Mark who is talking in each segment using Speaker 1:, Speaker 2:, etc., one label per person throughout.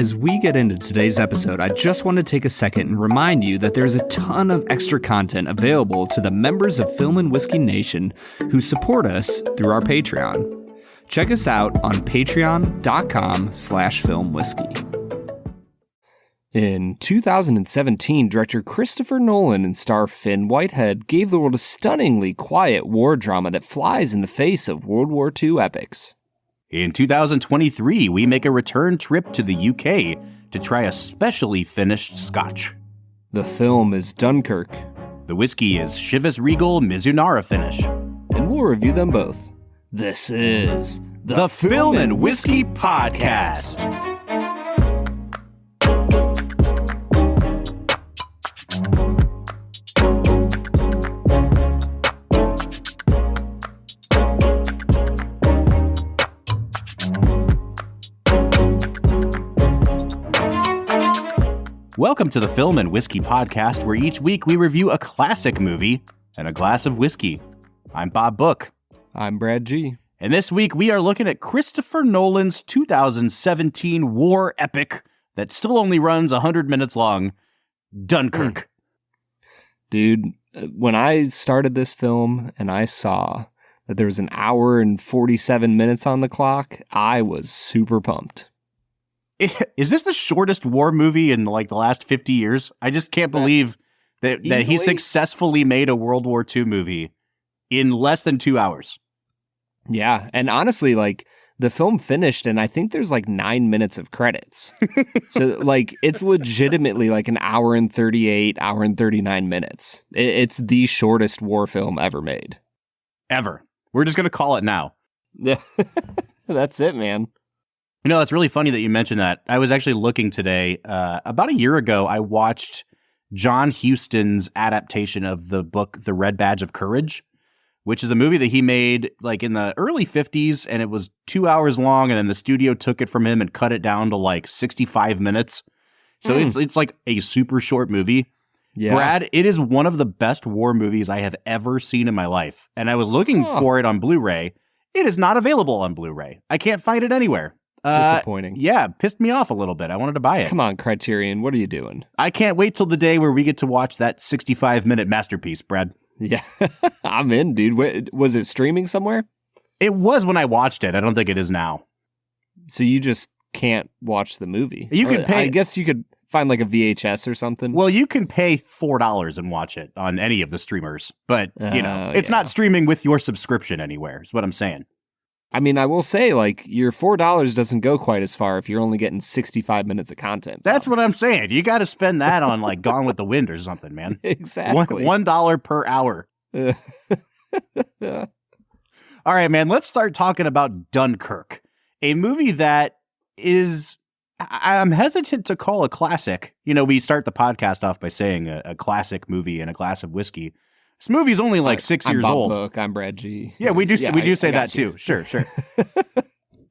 Speaker 1: As we get into today's episode, I just want to take a second and remind you that there's a ton of extra content available to the members of Film and Whiskey Nation who support us through our Patreon. Check us out on patreon.com/filmwhiskey. In 2017, director Christopher Nolan and star Finn Whitehead gave the world a stunningly quiet war drama that flies in the face of World War II epics.
Speaker 2: In 2023, we make a return trip to the UK to try a specially finished scotch.
Speaker 1: The film is Dunkirk.
Speaker 2: The whiskey is Chivas Regal Mizunara finish.
Speaker 1: And we'll review them both. This is
Speaker 2: the Film and Whiskey Podcast. Welcome to the Film and Whiskey Podcast, where each week we review a classic movie and a glass of whiskey. I'm Bob Book.
Speaker 1: I'm Brad G.
Speaker 2: And this week we are looking at Christopher Nolan's 2017 war epic that still only runs 100 minutes long, Dunkirk.
Speaker 1: Dude, when I started this film and I saw that there was an hour and 47 minutes on the clock, I was super pumped.
Speaker 2: Is this the shortest war movie in like the last 50 years? I just can't believe that he successfully made a World War II movie in less than 2 hours.
Speaker 1: Yeah, and honestly, like, the film finished and I think there's like 9 minutes of credits. So like, it's legitimately like an hour and 38, hour and 39 minutes. It's the shortest war film ever made.
Speaker 2: Ever. We're just going to call it now.
Speaker 1: Yeah, that's it, man.
Speaker 2: You know, it's really funny that you mentioned that. I was actually looking today. About a year ago, I watched John Huston's adaptation of the book The Red Badge of Courage, which is a movie that he made like in the early 50s, and it was 2 hours long, and then the studio took it from him and cut it down to like 65 minutes. So it's like a super short movie.
Speaker 1: Yeah.
Speaker 2: Brad, it is one of the best war movies I have ever seen in my life. And I was looking for it on Blu-ray. It is not available on Blu-ray. I can't find it anywhere.
Speaker 1: Disappointing.
Speaker 2: Yeah, pissed me off a little bit. I wanted to buy it.
Speaker 1: Come on, Criterion. What are you doing?
Speaker 2: I can't wait till the day where we get to watch that 65-minute masterpiece, Brad.
Speaker 1: Yeah, I'm in, dude. Was it streaming somewhere?
Speaker 2: It was when I watched it. I don't think it is now.
Speaker 1: So you just can't watch the movie?
Speaker 2: You could pay.
Speaker 1: I guess you could find like a VHS or something.
Speaker 2: Well, you can pay $4 and watch it on any of the streamers. But, it's not streaming with your subscription anywhere, is what I'm saying.
Speaker 1: I mean, I will say, like, your $4 doesn't go quite as far if you're only getting 65 minutes of content.
Speaker 2: That's what I'm saying. You got to spend that on, like, Gone with the Wind or something, man.
Speaker 1: Exactly.
Speaker 2: $1 per hour. All right, man, let's start talking about Dunkirk, a movie that is, I'm hesitant to call a classic. You know, we start the podcast off by saying a classic movie and a glass of whiskey. This movie's only like 6 years
Speaker 1: Bob
Speaker 2: old.
Speaker 1: Book, I'm Brad G.
Speaker 2: Yeah, we do say that too. Sure.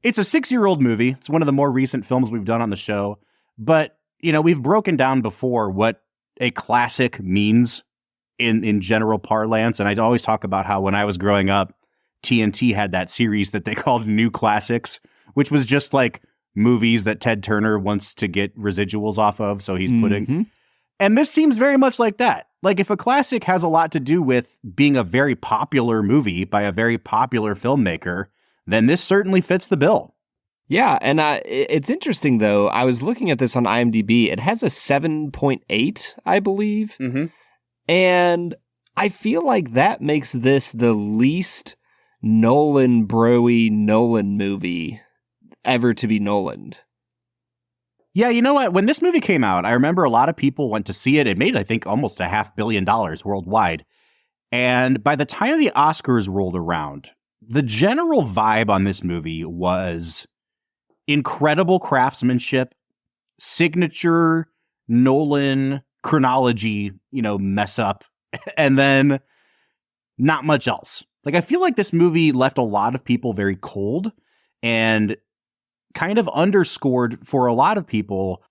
Speaker 2: It's a 6-year-old movie. It's one of the more recent films we've done on the show. But, we've broken down before what a classic means in general parlance. And I always talk about how when I was growing up, TNT had that series that they called New Classics, which was just like movies that Ted Turner wants to get residuals off of. So he's putting... And this seems very much like that. Like, if a classic has a lot to do with being a very popular movie by a very popular filmmaker, then this certainly fits the bill.
Speaker 1: Yeah, and it's interesting, though. I was looking at this on IMDb. It has a 7.8, I believe.
Speaker 2: Mm-hmm.
Speaker 1: And I feel like that makes this the least Nolan bro-y Nolan movie ever to be Nolaned.
Speaker 2: Yeah, you know what? When this movie came out, I remember a lot of people went to see it. It made, I think, almost $500 million worldwide. And by the time the Oscars rolled around, the general vibe on this movie was incredible craftsmanship, signature Nolan chronology, mess up, and then not much else. Like, I feel like this movie left a lot of people very cold and kind of underscored for a lot of people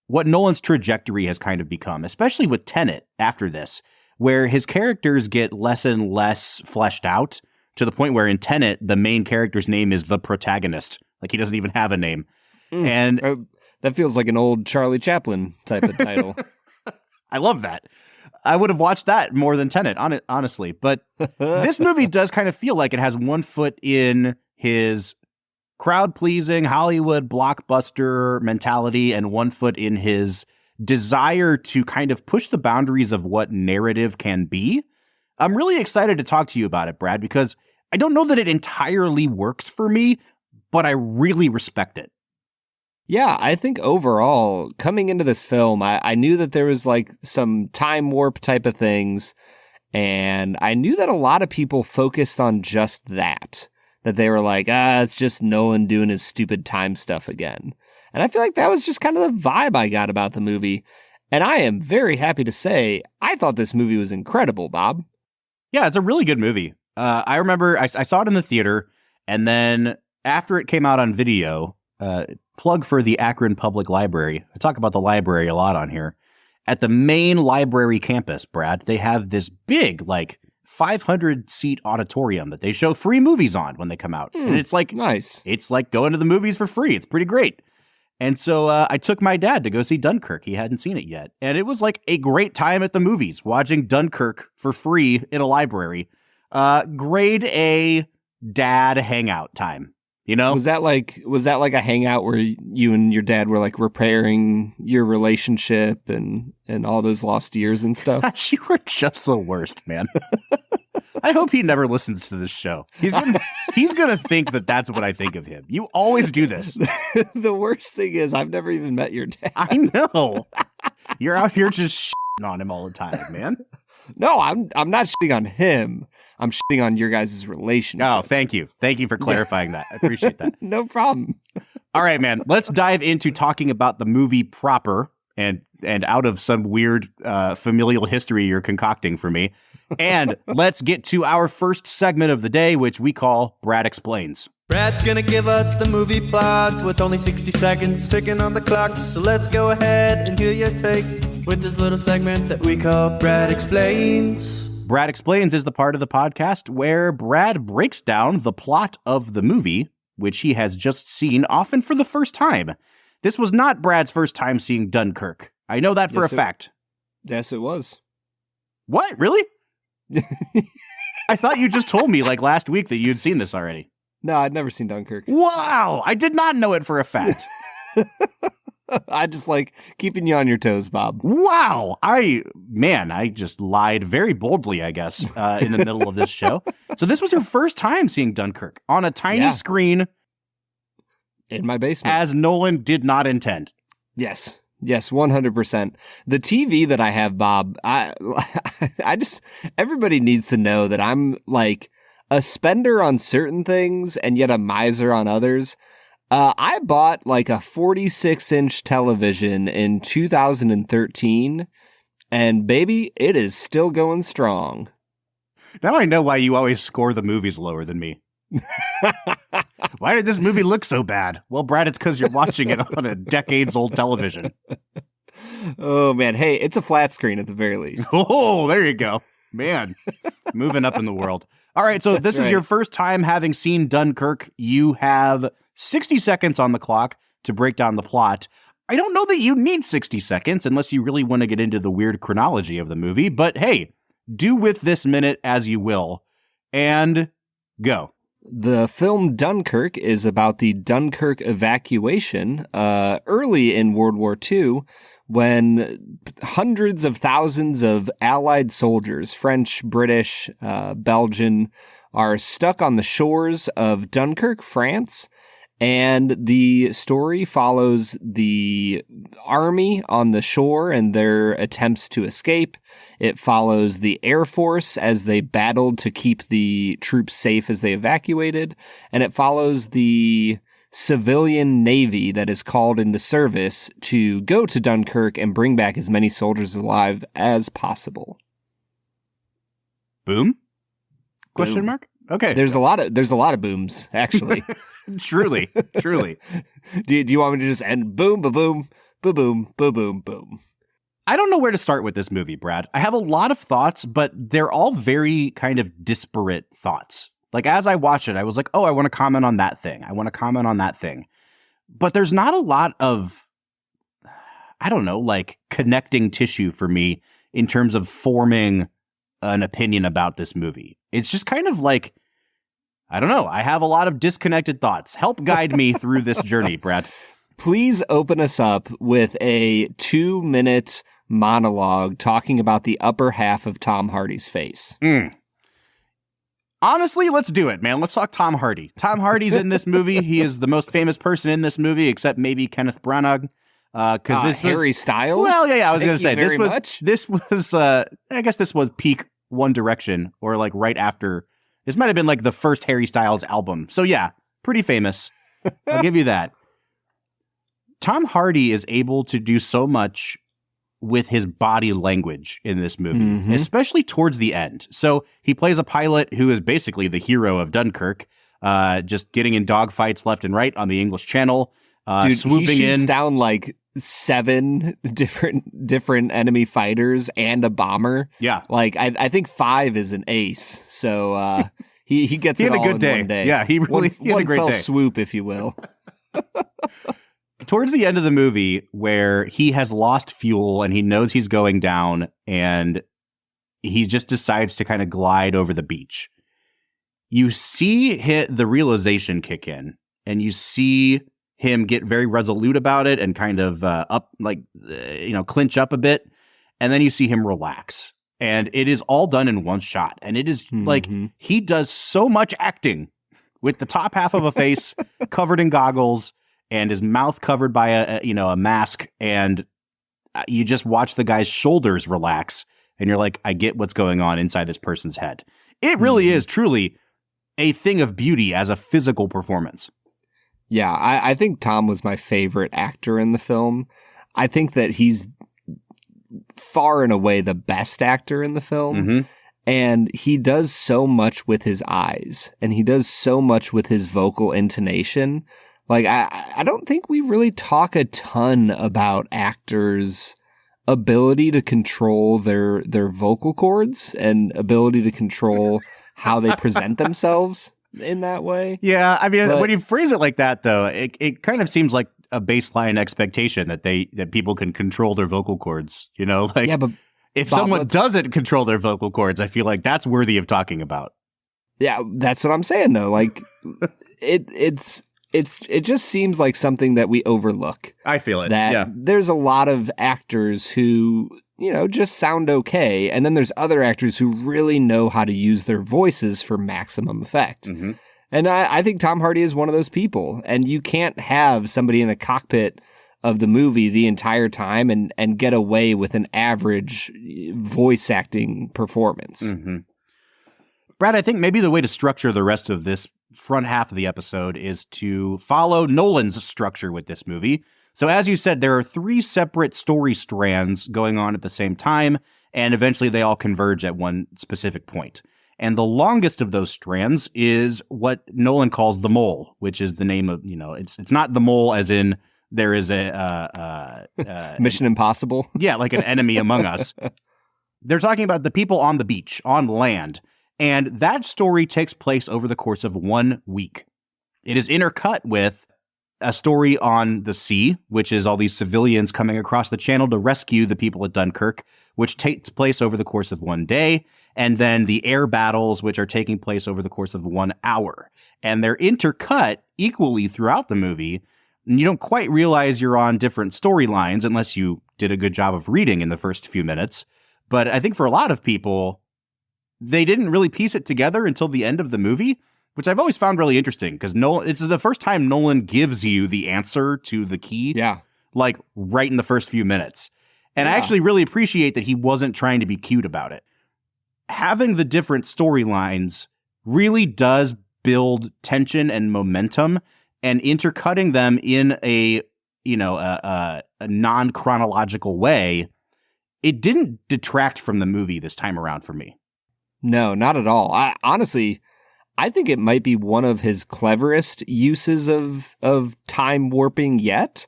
Speaker 2: what Nolan's trajectory has kind of become, especially with Tenet after this, where his characters get less and less fleshed out to the point where in Tenet, the main character's name is the protagonist. Like, he doesn't even have a name. And
Speaker 1: That feels like an old Charlie Chaplin type of title.
Speaker 2: I love that. I would have watched that more than Tenet, honestly. But this movie does kind of feel like it has one foot in his crowd-pleasing Hollywood blockbuster mentality and one foot in his desire to kind of push the boundaries of what narrative can be. I'm really excited to talk to you about it, Brad, because I don't know that it entirely works for me, but I really respect it.
Speaker 1: Yeah, I think overall, coming into this film, I knew that there was like some time warp type of things, and I knew that a lot of people focused on just that they were like, it's just Nolan doing his stupid time stuff again. And I feel like that was just kind of the vibe I got about the movie. And I am very happy to say, I thought this movie was incredible, Bob.
Speaker 2: Yeah, it's a really good movie. I remember I saw it in the theater, and then after it came out on video, plug for the Akron Public Library. I talk about the library a lot on here. At the main library campus, Brad, they have this big, like, 500-seat auditorium that they show free movies on when they come out. And it's like,
Speaker 1: nice.
Speaker 2: It's like going to the movies for free. It's pretty great. And so I took my dad to go see Dunkirk. He hadn't seen it yet. And it was like a great time at the movies, watching Dunkirk for free in a library. Grade A dad hangout time. You know?
Speaker 1: Was that like a hangout where you and your dad were like repairing your relationship and all those lost years and stuff?
Speaker 2: Gosh, you were just the worst, man. I hope he never listens to this show. He's gonna think that that's what I think of him. You always do this.
Speaker 1: The worst thing is I've never even met your dad.
Speaker 2: I know. You're out here just shitting on him all the time, man.
Speaker 1: No, I'm not shitting on him. I'm shitting on your guys' relationship.
Speaker 2: Oh, thank you. Thank you for clarifying that. I appreciate that.
Speaker 1: No problem.
Speaker 2: All right, man. Let's dive into talking about the movie proper and out of some weird familial history you're concocting for me. And let's get to our first segment of the day, which we call Brad Explains.
Speaker 3: Brad's gonna give us the movie plot with only 60 seconds ticking on the clock. So let's go ahead and hear your take with this little segment that we call Brad Explains.
Speaker 2: Brad Explains is the part of the podcast where Brad breaks down the plot of the movie, which he has just seen, often for the first time. This was not Brad's first time seeing Dunkirk. I know that for a fact.
Speaker 1: Yes, it was.
Speaker 2: What? Really? I thought you just told me like last week that you'd seen this already.
Speaker 1: No, I'd never seen Dunkirk.
Speaker 2: Wow! I did not know it for a fact.
Speaker 1: I just like keeping you on your toes, Bob.
Speaker 2: Wow! I just lied very boldly, I guess, in the middle of this show. So this was your first time seeing Dunkirk on a tiny screen
Speaker 1: in my basement,
Speaker 2: as Nolan did not intend.
Speaker 1: Yes, 100%. The TV that I have, Bob, I just everybody needs to know that I'm like a spender on certain things and yet a miser on others. I bought like a 46-inch television in 2013, and baby, it is still going strong.
Speaker 2: Now I know why you always score the movies lower than me. Why did this movie look so bad? Well, Brad, it's because you're watching it on a decades-old television.
Speaker 1: Oh, man. Hey, it's a flat screen at the very least.
Speaker 2: Oh, there you go. Man, moving up in the world. All right, so this is your first time having seen Dunkirk. You have 60 seconds on the clock to break down the plot. I don't know that you need 60 seconds unless you really want to get into the weird chronology of the movie, but hey, do with this minute as you will. And go.
Speaker 1: The film Dunkirk is about the Dunkirk evacuation early in World War II, when hundreds of thousands of Allied soldiers, French, British, Belgian, are stuck on the shores of Dunkirk, France. And the story follows the army on the shore and their attempts to escape. It follows the Air Force as they battled to keep the troops safe as they evacuated. And it follows the civilian Navy that is called into service to go to Dunkirk and bring back as many soldiers alive as possible.
Speaker 2: Boom? Question mark? Okay.
Speaker 1: There's a lot of booms, actually.
Speaker 2: Truly.
Speaker 1: Do you want me to just end boom, ba boom, ba boom, ba boom, boom?
Speaker 2: I don't know where to start with this movie, Brad. I have a lot of thoughts, but they're all very kind of disparate thoughts. Like, as I watch it, I was like, oh, I want to comment on that thing. I want to comment on that thing. But there's not a lot of I don't know, like connecting tissue for me in terms of forming an opinion about this movie. It's just kind of like, I don't know. I have a lot of disconnected thoughts. Help guide me through this journey, Brad.
Speaker 1: Please open us up with a 2-minute monologue talking about the upper half of Tom Hardy's face.
Speaker 2: Honestly, let's do it, man. Let's talk Tom Hardy. Tom Hardy's in this movie. He is the most famous person in this movie, except maybe Kenneth Branagh. Because this
Speaker 1: Harry Styles.
Speaker 2: Well, yeah. I was going to say this was. I guess this was peak One Direction, or like right after. This might have been like the first Harry Styles album. So yeah, pretty famous. I'll give you that. Tom Hardy is able to do so much with his body language in this movie, especially towards the end. So he plays a pilot who is basically the hero of Dunkirk, just getting in dogfights left and right on the English Channel, swooping
Speaker 1: he shoots
Speaker 2: in
Speaker 1: down like 7 different enemy fighters and a bomber.
Speaker 2: Yeah,
Speaker 1: like I think 5 is an ace. So he gets it all in one day.
Speaker 2: Yeah, he had a great
Speaker 1: fell
Speaker 2: day.
Speaker 1: Swoop, if you will.
Speaker 2: Towards the end of the movie, where he has lost fuel and he knows he's going down, and he just decides to kind of glide over the beach. You see the realization kick in, and you see him get very resolute about it and kind of clinch up a bit, and then you see him relax. And it is all done in one shot, and it is like he does so much acting with the top half of a face covered in goggles and his mouth covered by a mask, and you just watch the guy's shoulders relax, and you're like, I get what's going on inside this person's head. It really is truly a thing of beauty as a physical performance.
Speaker 1: Yeah, I think Tom was my favorite actor in the film. I think that he's far and away the best actor in the film. And he does so much with his eyes, and he does so much with his vocal intonation. Like, I don't think we really talk a ton about actors' ability to control their vocal cords and ability to control how they present themselves in that way.
Speaker 2: Yeah, I mean, when you phrase it like that, though, it kind of seems like a baseline expectation that people can control their vocal cords. You know, like, yeah, but if someone doesn't control their vocal cords, I feel like that's worthy of talking about.
Speaker 1: Yeah, that's what I'm saying, though. Like, it just seems like something that we overlook.
Speaker 2: I feel it.
Speaker 1: That there's a lot of actors who, just sound okay. And then there's other actors who really know how to use their voices for maximum effect. And I think Tom Hardy is one of those people. And you can't have somebody in a cockpit of the movie the entire time and get away with an average voice acting performance.
Speaker 2: Brad, I think maybe the way to structure the rest of this front half of the episode is to follow Nolan's structure with this movie. So as you said, there are 3 separate story strands going on at the same time, and eventually they all converge at one specific point. And the longest of those strands is what Nolan calls the mole, which is the name of, it's not the mole as in there is a
Speaker 1: Mission Impossible.
Speaker 2: Yeah, like an enemy among us. They're talking about the people on the beach, on land. And that story takes place over the course of 1 week. It is intercut with a story on the sea, which is all these civilians coming across the channel to rescue the people at Dunkirk, which takes place over the course of 1 day. And then the air battles, which are taking place over the course of 1 hour. And they're intercut equally throughout the movie. And you don't quite realize you're on different storylines unless you did a good job of reading in the first few minutes. But I think for a lot of people, they didn't really piece it together until the end of the movie, which I've always found really interesting because it's the first time Nolan gives you the answer to the key, like right in the first few minutes. And I actually really appreciate that he wasn't trying to be cute about it. Having the different storylines really does build tension and momentum, and intercutting them in a non-chronological way, it didn't detract from the movie this time around for me.
Speaker 1: No, not at all. I think it might be one of his cleverest uses of time warping yet.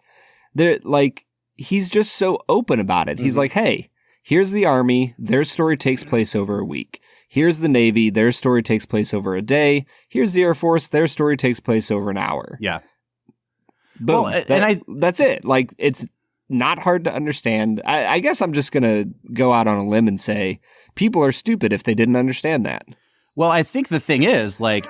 Speaker 1: He's just so open about it. He's like, hey, here's the Army. Their story takes place over a week. Here's the Navy. Their story takes place over a day. Here's the Air Force. Their story takes place over an hour.
Speaker 2: Yeah.
Speaker 1: Boom. Well, that's it. Like, it's not hard to understand. I guess I'm just going to go out on a limb and say people are stupid if they didn't understand that.
Speaker 2: Well, I think the thing is, like,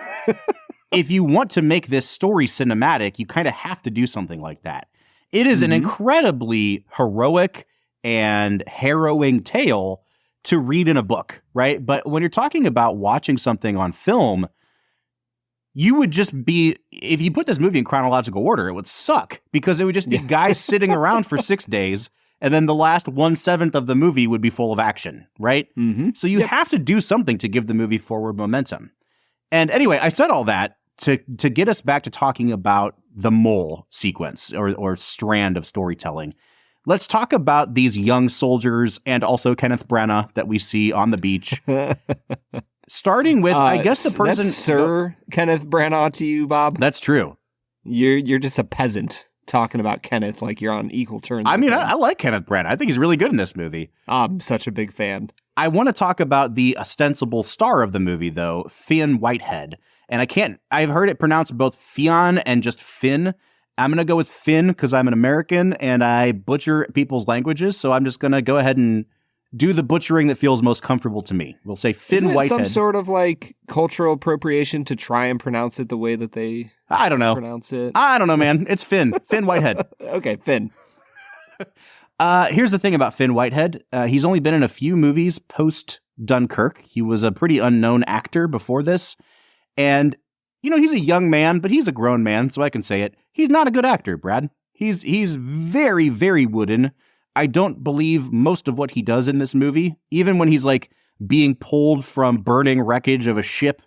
Speaker 2: if you want to make this story cinematic, you kind of have to do something like that. It is an incredibly heroic and harrowing tale to read in a book, right? But when you're talking about watching something on film, you would just be, if you put this movie in chronological order, it would suck because it would just be guys sitting around for 6 days, and then the last 1/7 of the movie would be full of action, right? So you have to do something to give the movie forward momentum. And anyway, I said all that to get us back to talking about the mole sequence or strand of storytelling. Let's talk about these young soldiers and also Kenneth Branagh that we see on the beach. Starting with, I guess the person...
Speaker 1: That's Sir Kenneth Branagh to you, Bob.
Speaker 2: That's true.
Speaker 1: You're just a peasant talking about Kenneth like you're on equal terms.
Speaker 2: I mean, I like Kenneth Branagh. I think he's really good in this movie.
Speaker 1: I'm such a big fan.
Speaker 2: I want to talk about the ostensible star of the movie, though, Finn Whitehead. And I've heard it pronounced both Fionn and just Finn. I'm going to go with Finn because I'm an American and I butcher people's languages. So I'm just going to go ahead and do the butchering that feels most comfortable to me. We'll say Finn
Speaker 1: Isn't it
Speaker 2: Whitehead.
Speaker 1: some sort of like cultural appropriation to try and pronounce it the way that they
Speaker 2: I don't know.
Speaker 1: pronounce it?
Speaker 2: I don't know, man. It's Finn. Finn Whitehead.
Speaker 1: Okay, Finn.
Speaker 2: Here's the thing about Finn Whitehead. He's only been in a few movies post Dunkirk. He was a pretty unknown actor before this. And, he's a young man, but he's a grown man, so I can say it. He's not a good actor, Brad. He's very, very wooden. I don't believe most of what he does in this movie, even when he's like being pulled from burning wreckage of a ship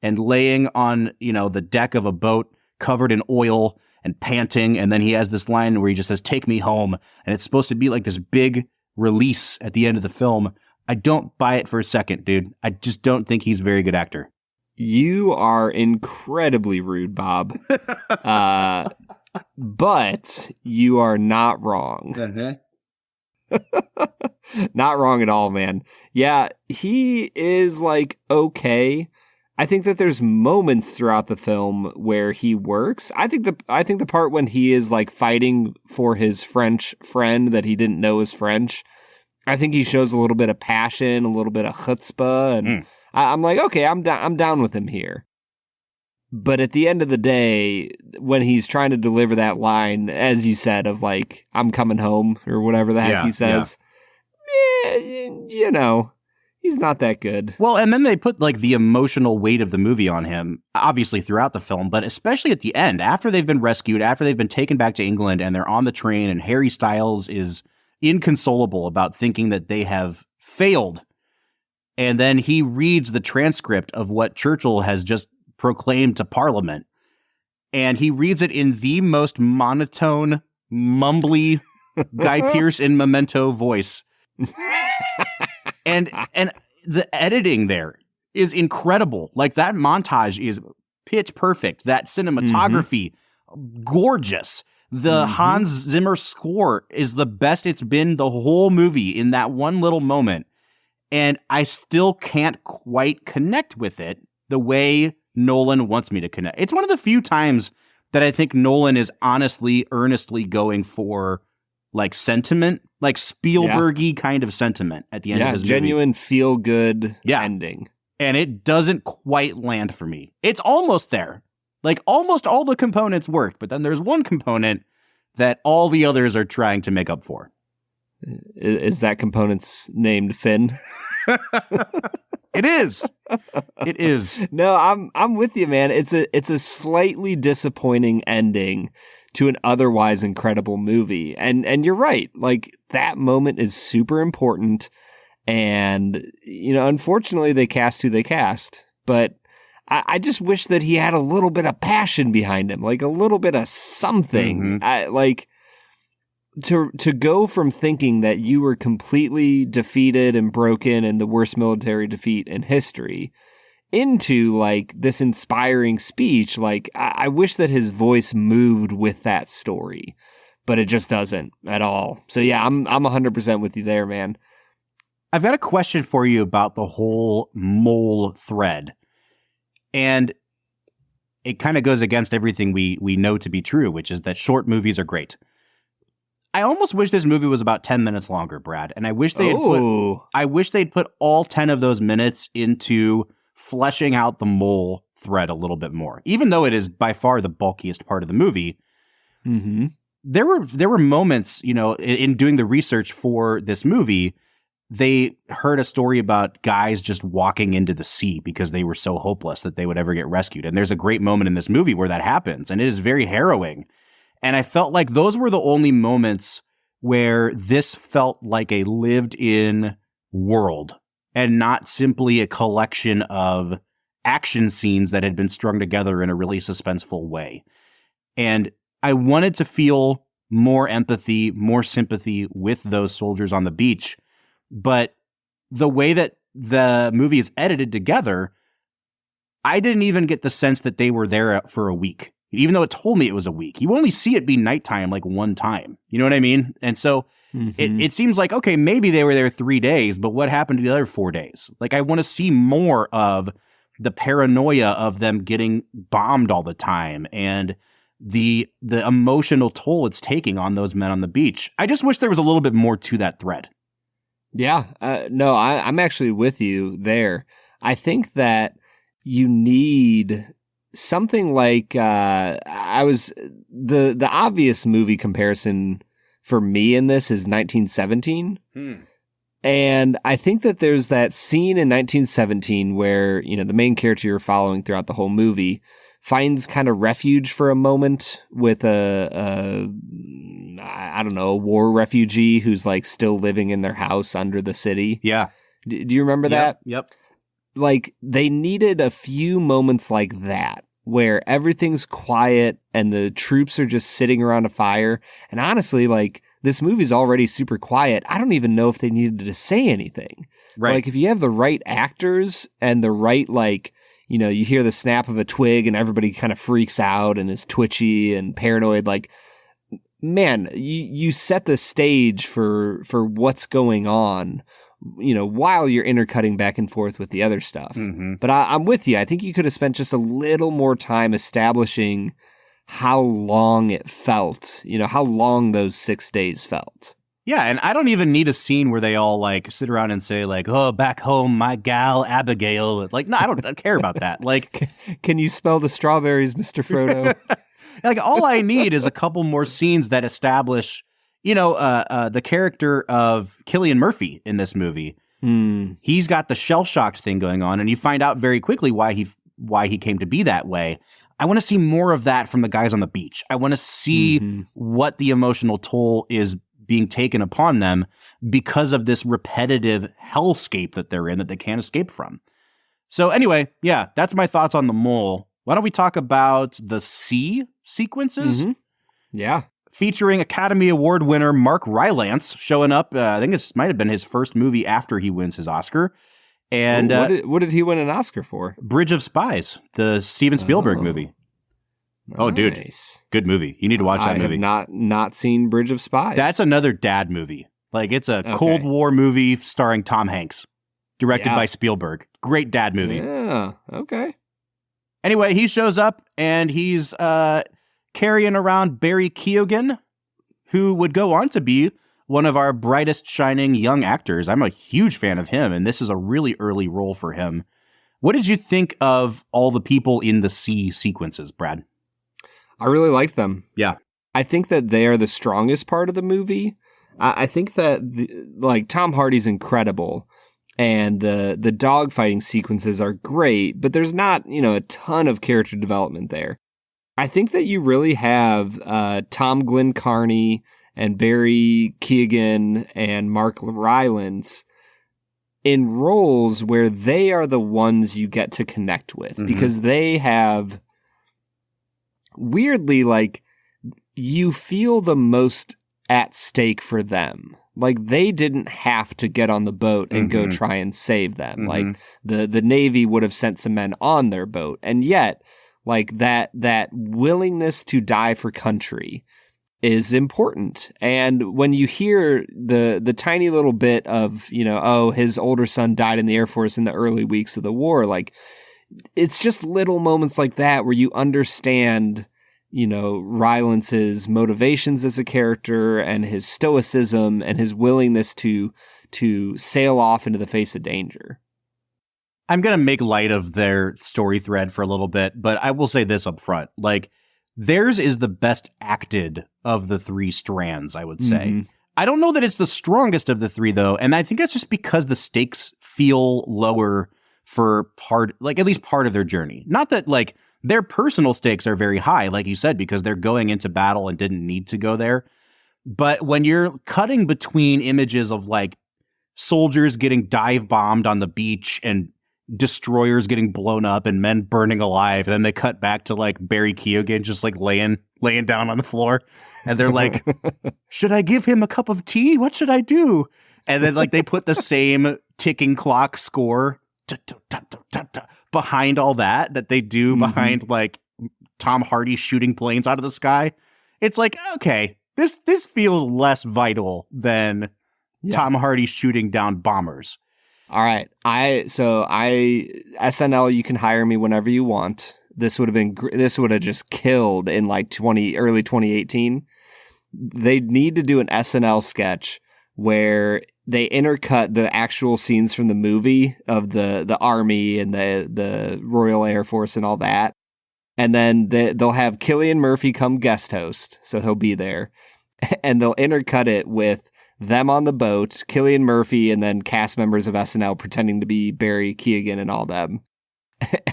Speaker 2: and laying on, the deck of a boat covered in oil and panting. And then he has this line where he just says, "Take me home." And it's supposed to be like this big release at the end of the film. I don't buy it for a second, dude. I just don't think he's a very good actor.
Speaker 1: You are incredibly rude, Bob. But you are not wrong. Not wrong at all, man. Yeah, he is like okay. I think that there's moments throughout the film where he works. I think the part when he is like fighting for his French friend that he didn't know was French, I think he shows a little bit of passion, a little bit of chutzpah, and I'm like, okay, I'm down with him here. But at the end of the day, when he's trying to deliver that line, as you said, of like, "I'm coming home," or whatever the heck he says, he's not that good.
Speaker 2: Well, and then they put like the emotional weight of the movie on him, obviously throughout the film, but especially at the end, after they've been rescued, after they've been taken back to England and they're on the train and Harry Styles is inconsolable about thinking that they have failed. And then he reads the transcript of what Churchill has just proclaimed to Parliament. And he reads it in the most monotone, mumbly Guy Pearce in Memento voice. and the editing there is incredible. Like that montage is pitch perfect. That cinematography, gorgeous. The Hans Zimmer score is the best it's been the whole movie in that one little moment. And I still can't quite connect with it the way Nolan wants me to connect. It's one of the few times that I think Nolan is honestly, earnestly going for like sentiment, like Spielberg-y kind of sentiment at the end of his movie.
Speaker 1: Genuine feel-good ending.
Speaker 2: And it doesn't quite land for me. It's almost there. Like almost all the components work, but then there's one component that all the others are trying to make up for.
Speaker 1: Is that component's named Finn?
Speaker 2: It is. It is.
Speaker 1: No, I'm with you, man. It's a slightly disappointing ending to an otherwise incredible movie. And you're right. Like that moment is super important. And, unfortunately they cast who they cast. But I just wish that he had a little bit of passion behind him, like a little bit of something. To go from thinking that you were completely defeated and broken and the worst military defeat in history into like this inspiring speech, like I wish that his voice moved with that story, but it just doesn't at all. So yeah, I'm 100% with you there, man.
Speaker 2: I've got a question for you about the whole mole thread. And it kind of goes against everything we know to be true, which is that short movies are great. I almost wish this movie was about 10 minutes longer, Brad. And I wish they'd put all 10 of those minutes into fleshing out the mole thread a little bit more. Even though it is by far the bulkiest part of the movie.
Speaker 1: Mm-hmm.
Speaker 2: There were moments, in doing the research for this movie, they heard a story about guys just walking into the sea because they were so hopeless that they would ever get rescued. And there's a great moment in this movie where that happens, and it is very harrowing. And I felt like those were the only moments where this felt like a lived-in world and not simply a collection of action scenes that had been strung together in a really suspenseful way. And I wanted to feel more empathy, more sympathy with those soldiers on the beach. But the way that the movie is edited together, I didn't even get the sense that they were there for a week. Even though it told me it was a week. You only see it be nighttime like one time. You know what I mean? And so it seems like, okay, maybe they were there 3 days, but what happened to the other 4 days? Like, I want to see more of the paranoia of them getting bombed all the time and the emotional toll it's taking on those men on the beach. I just wish there was a little bit more to that thread.
Speaker 1: Yeah. No, I'm actually with you there. I think that you need something like the obvious movie comparison for me in this is 1917. And I think that there's that scene in 1917 where, the main character you're following throughout the whole movie finds kind of refuge for a moment with a war refugee who's like still living in their house under the city.
Speaker 2: Yeah.
Speaker 1: Do you remember that?
Speaker 2: Yep.
Speaker 1: Like, they needed a few moments like that where everything's quiet and the troops are just sitting around a fire. And honestly, like, this movie's already super quiet. I don't even know if they needed to say anything.
Speaker 2: Right.
Speaker 1: Like, if you have the right actors and the right, like, you hear the snap of a twig and everybody kind of freaks out and is twitchy and paranoid, like, man, you set the stage for what's going on, while you're intercutting back and forth with the other stuff.
Speaker 2: Mm-hmm.
Speaker 1: But I'm with you. I think you could have spent just a little more time establishing how long it felt, how long those 6 days felt.
Speaker 2: Yeah, and I don't even need a scene where they all like sit around and say like, "Oh, back home, my gal Abigail." Like, no, I don't care about that. Like,
Speaker 1: can you spell the strawberries, Mr. Frodo?
Speaker 2: Like, all I need is a couple more scenes that establish, the character of Cillian Murphy in this movie. He's got the shell shocked thing going on, and you find out very quickly why he came to be that way. I want to see more of that from the guys on the beach. I want to see what the emotional toll is being taken upon them because of this repetitive hellscape that they're in that they can't escape from. So anyway, yeah, that's my thoughts on the mole. Why don't we talk about the sea sequences?
Speaker 1: Yeah.
Speaker 2: Featuring Academy Award winner Mark Rylance showing up. I think it might have been his first movie after he wins his Oscar. And
Speaker 1: what did he win an Oscar for?
Speaker 2: Bridge of Spies, the Steven Spielberg movie. Oh, dude, good movie. You need to watch that movie.
Speaker 1: I have not seen Bridge of Spies.
Speaker 2: That's another dad movie. Like, it's a Cold War movie starring Tom Hanks, directed by Spielberg. Great dad movie.
Speaker 1: Yeah, okay.
Speaker 2: Anyway, he shows up and he's carrying around Barry Keoghan, who would go on to be one of our brightest shining young actors. I'm a huge fan of him, and this is a really early role for him. What did you think of all the people in the sea sequences, Brad?
Speaker 1: I really liked them.
Speaker 2: Yeah.
Speaker 1: I think that they are the strongest part of the movie. I think that Tom Hardy's incredible, and the dogfighting sequences are great, but there's not, a ton of character development there. I think that you really have Tom Glencarney and Barry Keoghan and Mark Rylance in roles where they are the ones you get to connect with, because they have, weirdly, like, you feel the most at stake for them. Like, they didn't have to get on the boat and go try and save them. Like, the Navy would have sent some men on their boat. And yet, like, that willingness to die for country is important. And when you hear the tiny little bit of, his older son died in the Air Force in the early weeks of the war, like, it's just little moments like that where you understand Rylance's motivations as a character and his stoicism and his willingness to sail off into the face of danger.
Speaker 2: I'm going to make light of their story thread for a little bit, but I will say this up front. Like, theirs is the best acted of the three strands, I would say. Mm-hmm. I don't know that it's the strongest of the three, though, and I think that's just because the stakes feel lower for at least part of their journey. Not that, like, their personal stakes are very high, like you said, because they're going into battle and didn't need to go there. But when you're cutting between images of, like, soldiers getting dive bombed on the beach and destroyers getting blown up and men burning alive, and then they cut back to, like, Barry Keoghan just, like, laying down on the floor, and they're like, should I give him a cup of tea? What should I do? And then, like, they put the same ticking clock score behind all that they do behind, like, Tom Hardy shooting planes out of the sky. It's like, okay, this feels less vital than Tom Hardy shooting down bombers.
Speaker 1: All right. SNL, you can hire me whenever you want. This would have just killed in like early 2018. They need to do an SNL sketch where they intercut the actual scenes from the movie of the army and the Royal Air Force and all that. And then they'll have Cillian Murphy come guest host. So he'll be there, and they'll intercut it with them on the boat, Cillian Murphy, and then cast members of SNL pretending to be Barry Keoghan and all them.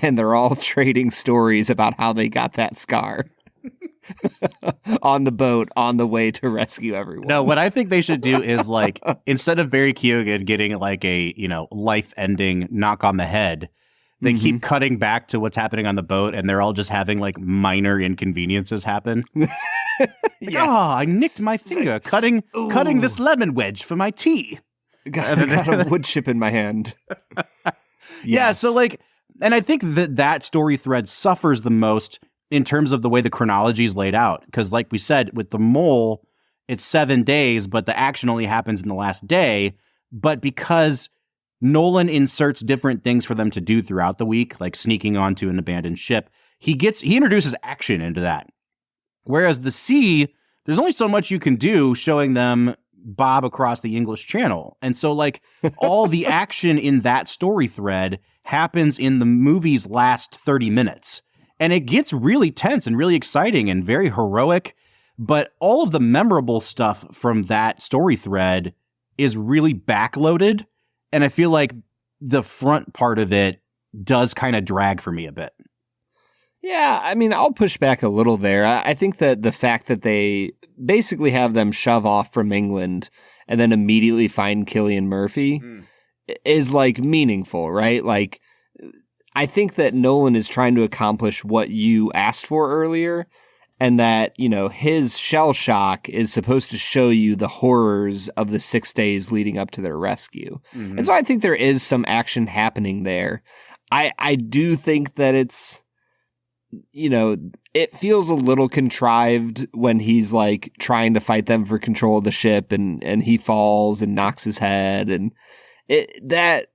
Speaker 1: And they're all trading stories about how they got that scar on the boat on the way to rescue everyone.
Speaker 2: No, what I think they should do is, like, instead of Barry Keoghan getting, like, a, life-ending knock on the head, they keep cutting back to what's happening on the boat, and they're all just having, like, minor inconveniences happen. Yes. Oh, I nicked my finger cutting this lemon wedge for my tea.
Speaker 1: I got a wood chip in my hand.
Speaker 2: Yes. Yeah, so, like, and I think that story thread suffers the most in terms of the way the chronology is laid out. Because, like we said, with the mole, it's 7 days, but the action only happens in the last day. But because Nolan inserts different things for them to do throughout the week, like sneaking onto an abandoned ship, he introduces action into that. Whereas the sea, there's only so much you can do showing them bob across the English Channel. And so, like, all the action in that story thread happens in the movie's last 30 minutes. And it gets really tense and really exciting and very heroic. But all of the memorable stuff from that story thread is really backloaded. And I feel like the front part of it does kind of drag for me a bit.
Speaker 1: Yeah, I mean, I'll push back a little there. I think that the fact that they basically have them shove off from England and then immediately find Cillian Murphy is, like, meaningful, right? Like, I think that Nolan is trying to accomplish what you asked for earlier, and that, his shell shock is supposed to show you the horrors of the 6 days leading up to their rescue. And so I think there is some action happening there. I do think that it's, it feels a little contrived when he's, like, trying to fight them for control of the ship and he falls and knocks his head. And that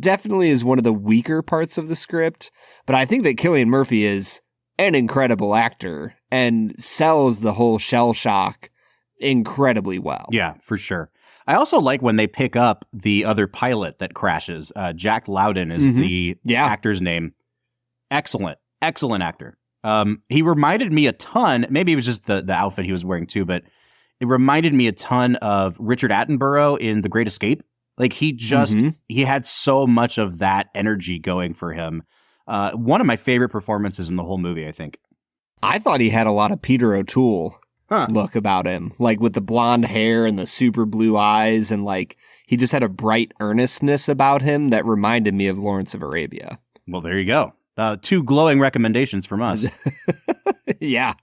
Speaker 1: definitely is one of the weaker parts of the script. But I think that Cillian Murphy is an incredible actor and sells the whole shell shock incredibly well.
Speaker 2: Yeah, for sure. I also like when they pick up the other pilot that crashes. Jack Loudon is the actor's name. Excellent actor. He reminded me a ton, maybe it was just the outfit he was wearing too, but it reminded me a ton of Richard Attenborough in The Great Escape. Like, he had so much of that energy going for him. One of my favorite performances in the whole movie, I think.
Speaker 1: I thought he had a lot of Peter O'Toole look about him, like with the blonde hair and the super blue eyes, and, like, he just had a bright earnestness about him that reminded me of Lawrence of Arabia.
Speaker 2: Well, there you go. 2 glowing recommendations from us.
Speaker 1: Yeah.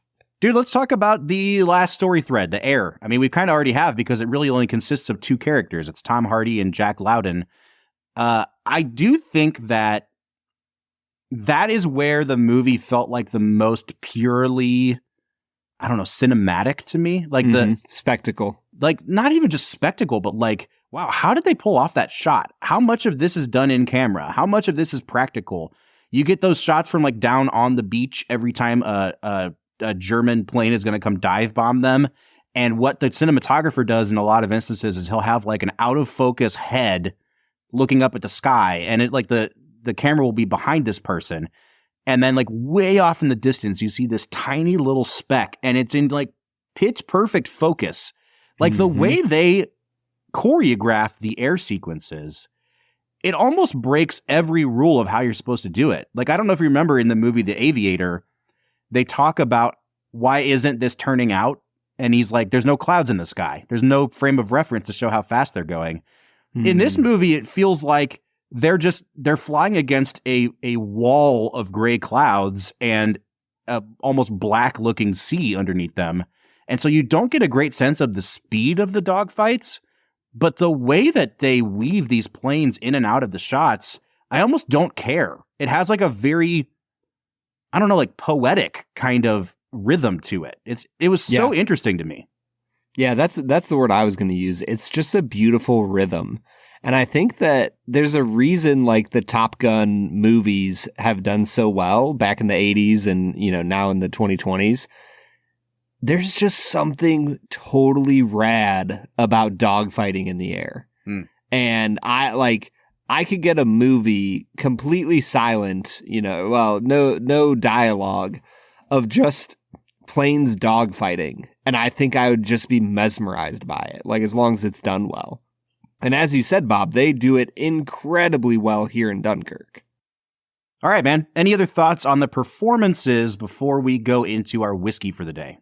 Speaker 2: Dude, let's talk about the last story thread, the heir. I mean, we kind of already have, because it really only consists of 2 characters. It's Tom Hardy and Jack Loudon. I do think that is where the movie felt like the most purely, I don't know, cinematic to me. Like the
Speaker 1: spectacle.
Speaker 2: Like, not even just spectacle, but, like, wow, how did they pull off that shot? How much of this is done in camera? How much of this is practical? You get those shots from, like, down on the beach every time a a German plane is going to come dive bomb them. And what the cinematographer does in a lot of instances is he'll have like an out of focus head looking up at the sky, and it like the camera will be behind this person. And then like way off in the distance, you see this tiny little speck, and it's in like pitch perfect focus. Like the way they choreograph the air sequences, it almost breaks every rule of how you're supposed to do it. Like, I don't know if you remember in the movie The Aviator, they talk about why isn't this turning out? And he's like, there's no clouds in the sky. There's no frame of reference to show how fast they're going. In this movie, it feels like they're flying against a wall of gray clouds and a almost black looking sea underneath them. And so you don't get a great sense of the speed of the dogfights, but the way that they weave these planes in and out of the shots, I almost don't care. It has like a very, I don't know, like poetic kind of rhythm to it. It was so interesting to me.
Speaker 1: Yeah, that's the word I was going to use. It's just a beautiful rhythm. And I think that there's a reason like the Top Gun movies have done so well back in the 80s and, you know, now in the 2020s. There's just something totally rad about dogfighting in the air. And I could get a movie completely silent, you know, well, no dialogue of just planes dogfighting, and I think I would just be mesmerized by it, like as long as it's done well. And as you said, Bob, they do it incredibly well here in Dunkirk.
Speaker 2: All right, man. Any other thoughts on the performances before we go into our whiskey for the day?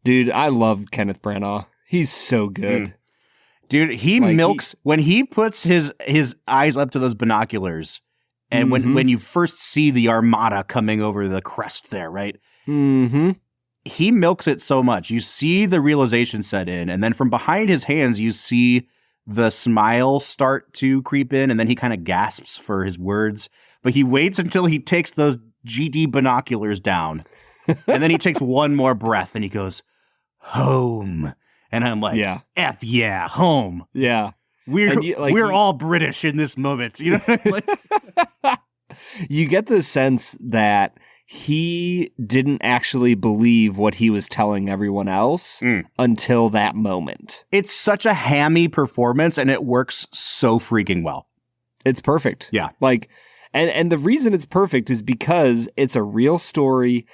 Speaker 1: Dude, I love Kenneth Branagh. He's so good.
Speaker 2: Dude, he milks when he puts his eyes up to those binoculars, and when you first see the armada coming over the crest there, right? He milks it so much. You see the realization set in, and then from behind his hands, you see the smile start to creep in, and then he kind of gasps for his words. But he waits until he takes those GD binoculars down, and then he takes one more breath, and he goes, home. And I'm like, F yeah, home.
Speaker 1: Yeah.
Speaker 2: We're all British in this moment. You know what I mean?
Speaker 1: You get the sense that he didn't actually believe what he was telling everyone else until that moment.
Speaker 2: It's such a hammy performance, and it works so freaking well.
Speaker 1: It's perfect.
Speaker 2: Yeah.
Speaker 1: Like, and the reason it's perfect is because it's a real story,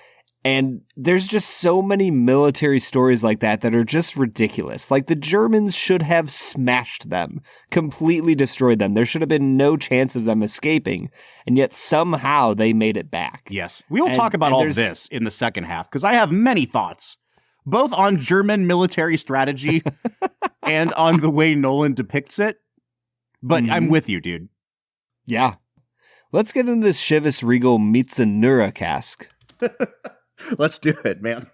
Speaker 1: and there's just so many military stories like that are just ridiculous. Like, the Germans should have smashed them, completely destroyed them. There should have been no chance of them escaping, and yet somehow they made it back.
Speaker 2: Yes. We will talk about all this in the second half, because I have many thoughts, both on German military strategy and on the way Nolan depicts it. But I'm with you, dude.
Speaker 1: Yeah. Let's get into this Chivas Regal Mizunara Cask.
Speaker 2: Let's do it, man.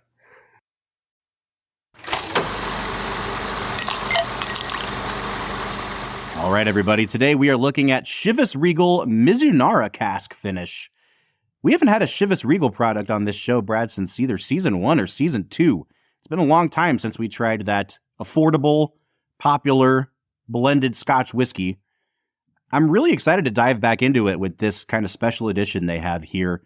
Speaker 2: All right, everybody. Today we are looking at Chivas Regal Mizunara Cask finish. We haven't had a Chivas Regal product on this show, Brad, since either season 1 or season 2. It's been a long time since we tried that affordable, popular, blended Scotch whiskey. I'm really excited to dive back into it with this kind of special edition they have here.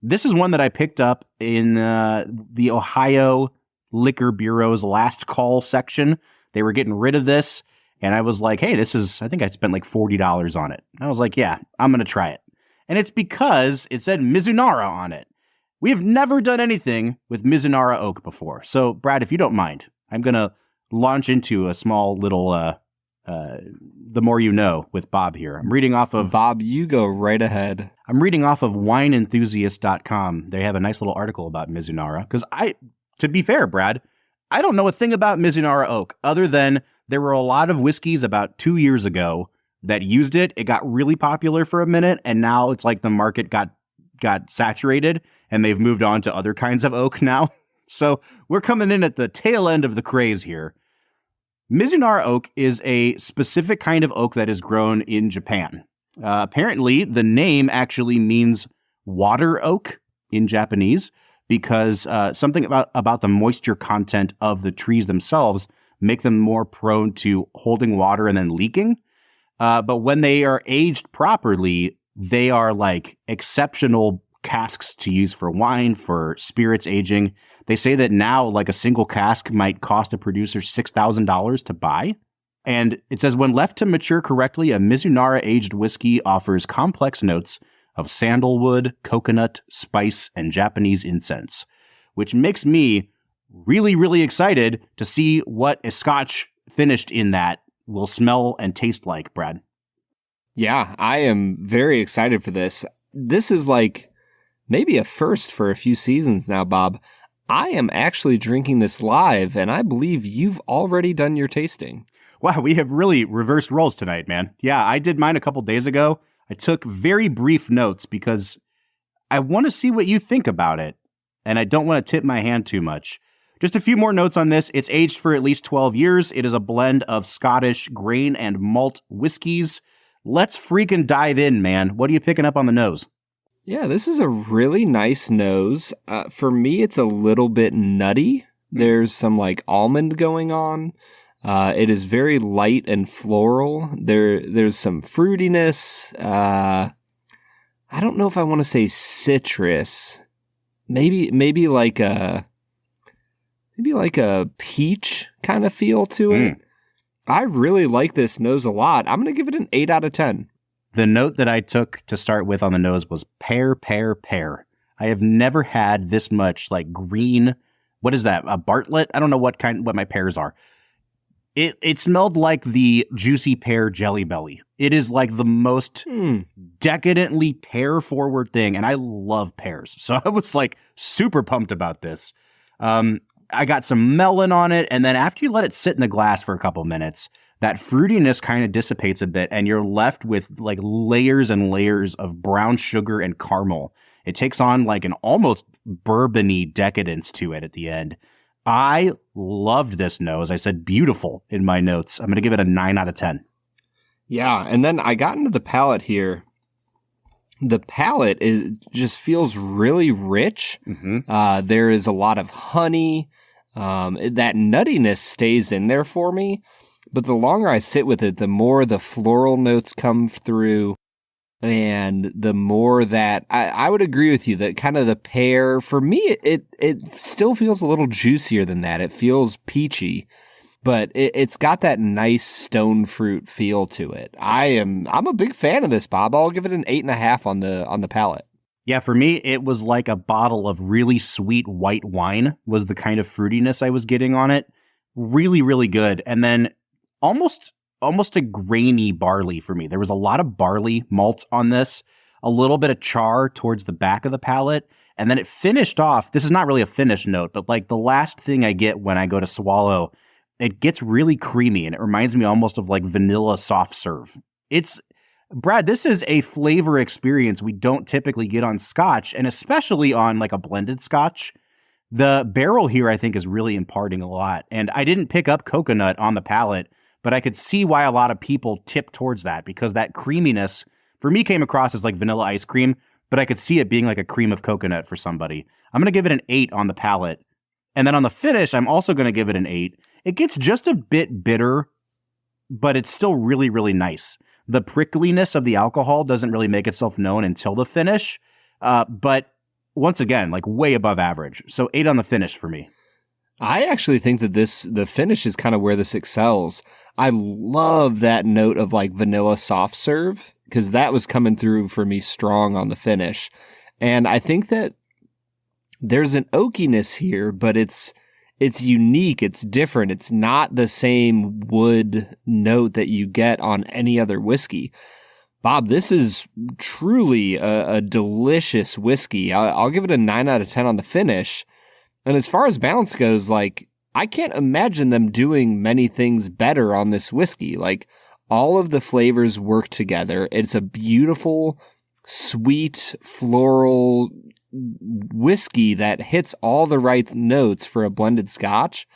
Speaker 2: This is one that I picked up in the Ohio Liquor Bureau's last call section. They were getting rid of this, and I was like, hey, I think I spent like $40 on it. I was like, yeah, I'm going to try it. And it's because it said Mizunara on it. We have never done anything with Mizunara oak before. So, Brad, if you don't mind, I'm going to launch into a small little The More You Know with Bob here. I'm reading off of...
Speaker 1: Bob, you go right ahead.
Speaker 2: I'm reading off of wineenthusiast.com. They have a nice little article about Mizunara. Because to be fair, Brad, I don't know a thing about Mizunara oak other than there were a lot of whiskeys about 2 years ago that used it. It got really popular for a minute, and now it's like the market got saturated, and they've moved on to other kinds of oak now. So we're coming in at the tail end of the craze here. Mizunara oak is a specific kind of oak that is grown in Japan. Apparently, the name actually means water oak in Japanese because something about the moisture content of the trees themselves make them more prone to holding water and then leaking. But when they are aged properly, they are like exceptional casks to use for wine, for spirits aging. They say that now, like a single cask might cost a producer $6,000 to buy. And it says, when left to mature correctly, a Mizunara aged whiskey offers complex notes of sandalwood, coconut, spice, and Japanese incense, which makes me really, really excited to see what a scotch finished in that will smell and taste like, Brad.
Speaker 1: Yeah, I am very excited for this. This is like maybe a first for a few seasons now, Bob. I am actually drinking this live, and I believe you've already done your tasting.
Speaker 2: Wow, we have really reversed roles tonight, man. Yeah, I did mine a couple days ago. I took very brief notes because I want to see what you think about it, and I don't want to tip my hand too much. Just a few more notes on this. It's aged for at least 12 years. It is a blend of Scottish grain and malt whiskeys. Let's freaking dive in, man. What are you picking up on the nose?
Speaker 1: Yeah, this is a really nice nose. For me, it's a little bit nutty. There's some like almond going on. It is very light and floral. There's some fruitiness. I don't know if I want to say citrus. Maybe like a peach kind of feel to it. I really like this nose a lot. I'm going to give it an 8 out of 10.
Speaker 2: The note that I took to start with on the nose was pear, pear, pear. I have never had this much like green. What is that? A Bartlett? I don't know what my pears are. It smelled like the juicy pear Jelly Belly. It is like the most decadently pear forward thing. And I love pears. So I was like super pumped about this. I got some melon on it. And then after you let it sit in the glass for a couple minutes, that fruitiness kind of dissipates a bit, and you're left with like layers and layers of brown sugar and caramel. It takes on like an almost bourbon-y decadence to it at the end. I loved this nose. I said beautiful in my notes. I'm going to give it a 9 out of 10.
Speaker 1: Yeah, and then I got into the palate here. The palate just feels really rich. Mm-hmm. There is a lot of honey. That nuttiness stays in there for me. But the longer I sit with it, the more the floral notes come through, and the more that I would agree with you that kind of the pear, for me, it still feels a little juicier than that. It feels peachy, but it's got that nice stone fruit feel to it. I'm a big fan of this, Bob. I'll give it an 8.5 on the palate.
Speaker 2: Yeah, for me, it was like a bottle of really sweet white wine was the kind of fruitiness I was getting on it. Really, really good. And then almost a grainy barley for me. There was a lot of barley malt on this, a little bit of char towards the back of the palate, and then it finished off. This is not really a finish note, but like the last thing I get when I go to swallow, it gets really creamy, and it reminds me almost of like vanilla soft serve. Brad, this is a flavor experience we don't typically get on scotch, and especially on like a blended scotch. The barrel here, I think, is really imparting a lot, and I didn't pick up coconut on the palate, but I could see why a lot of people tip towards that, because that creaminess for me came across as like vanilla ice cream, but I could see it being like a cream of coconut for somebody. I'm going to give it an 8 on the palate. And then on the finish, I'm also going to give it an 8. It gets just a bit bitter, but it's still really, really nice. The prickliness of the alcohol doesn't really make itself known until the finish, but once again, like way above average. So 8 on the finish for me.
Speaker 1: I actually think that the finish is kind of where this excels. I love that note of like vanilla soft serve, because that was coming through for me strong on the finish. And I think that there's an oakiness here, but it's unique. It's different. It's not the same wood note that you get on any other whiskey. Bob, this is truly a delicious whiskey. I'll give it a 9 out of 10 on the finish. And as far as balance goes, like, I can't imagine them doing many things better on this whiskey. Like, all of the flavors work together. It's a beautiful, sweet, floral whiskey that hits all the right notes for a blended scotch.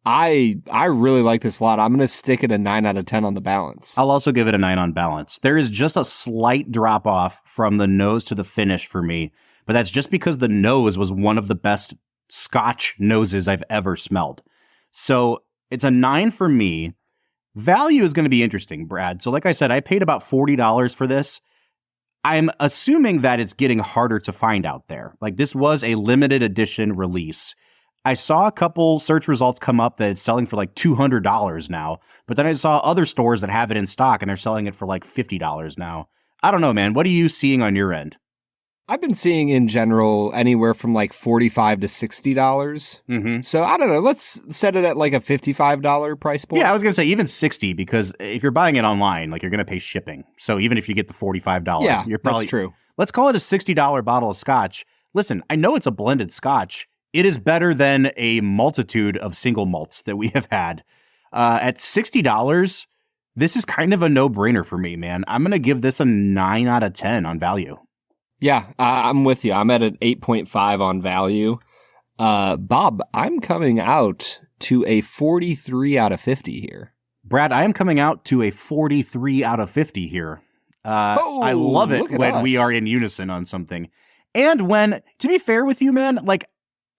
Speaker 1: I really like this a lot. I'm going to stick it a 9 out of 10 on the balance.
Speaker 2: I'll also give it a 9 on balance. There is just a slight drop off from the nose to the finish for me, but that's just because the nose was one of the best scotch noses I've ever smelled. So it's a 9 for me. Value is going to be interesting, Brad. So like I said, I paid about $40 for this. I'm assuming that it's getting harder to find out there. Like, this was a limited edition release. I saw a couple search results come up that it's selling for like $200 now, but then I saw other stores that have it in stock and they're selling it for like $50 now. I don't know, man. What are you seeing on your end?
Speaker 1: I've been seeing in general anywhere from like $45 to $60.
Speaker 2: Mm-hmm.
Speaker 1: So I don't know. Let's set it at like a $55 price point.
Speaker 2: Yeah, I was going to say even 60 because if you're buying it online, like you're going to pay shipping. So even if you get the $45,
Speaker 1: yeah,
Speaker 2: you're probably
Speaker 1: that's true.
Speaker 2: Let's call it a $60 bottle of scotch. Listen, I know it's a blended scotch. It is better than a multitude of single malts that we have had. At $60, this is kind of a no-brainer for me, man. I'm going to give this a 9 out of 10 on value.
Speaker 1: Yeah, I'm with you. I'm at an 8.5 on value. Bob, I'm coming out to a 43 out of 50 here.
Speaker 2: Brad, I am coming out to a 43 out of 50 here. I love it when we are in unison on something. And when, to be fair with you, man, like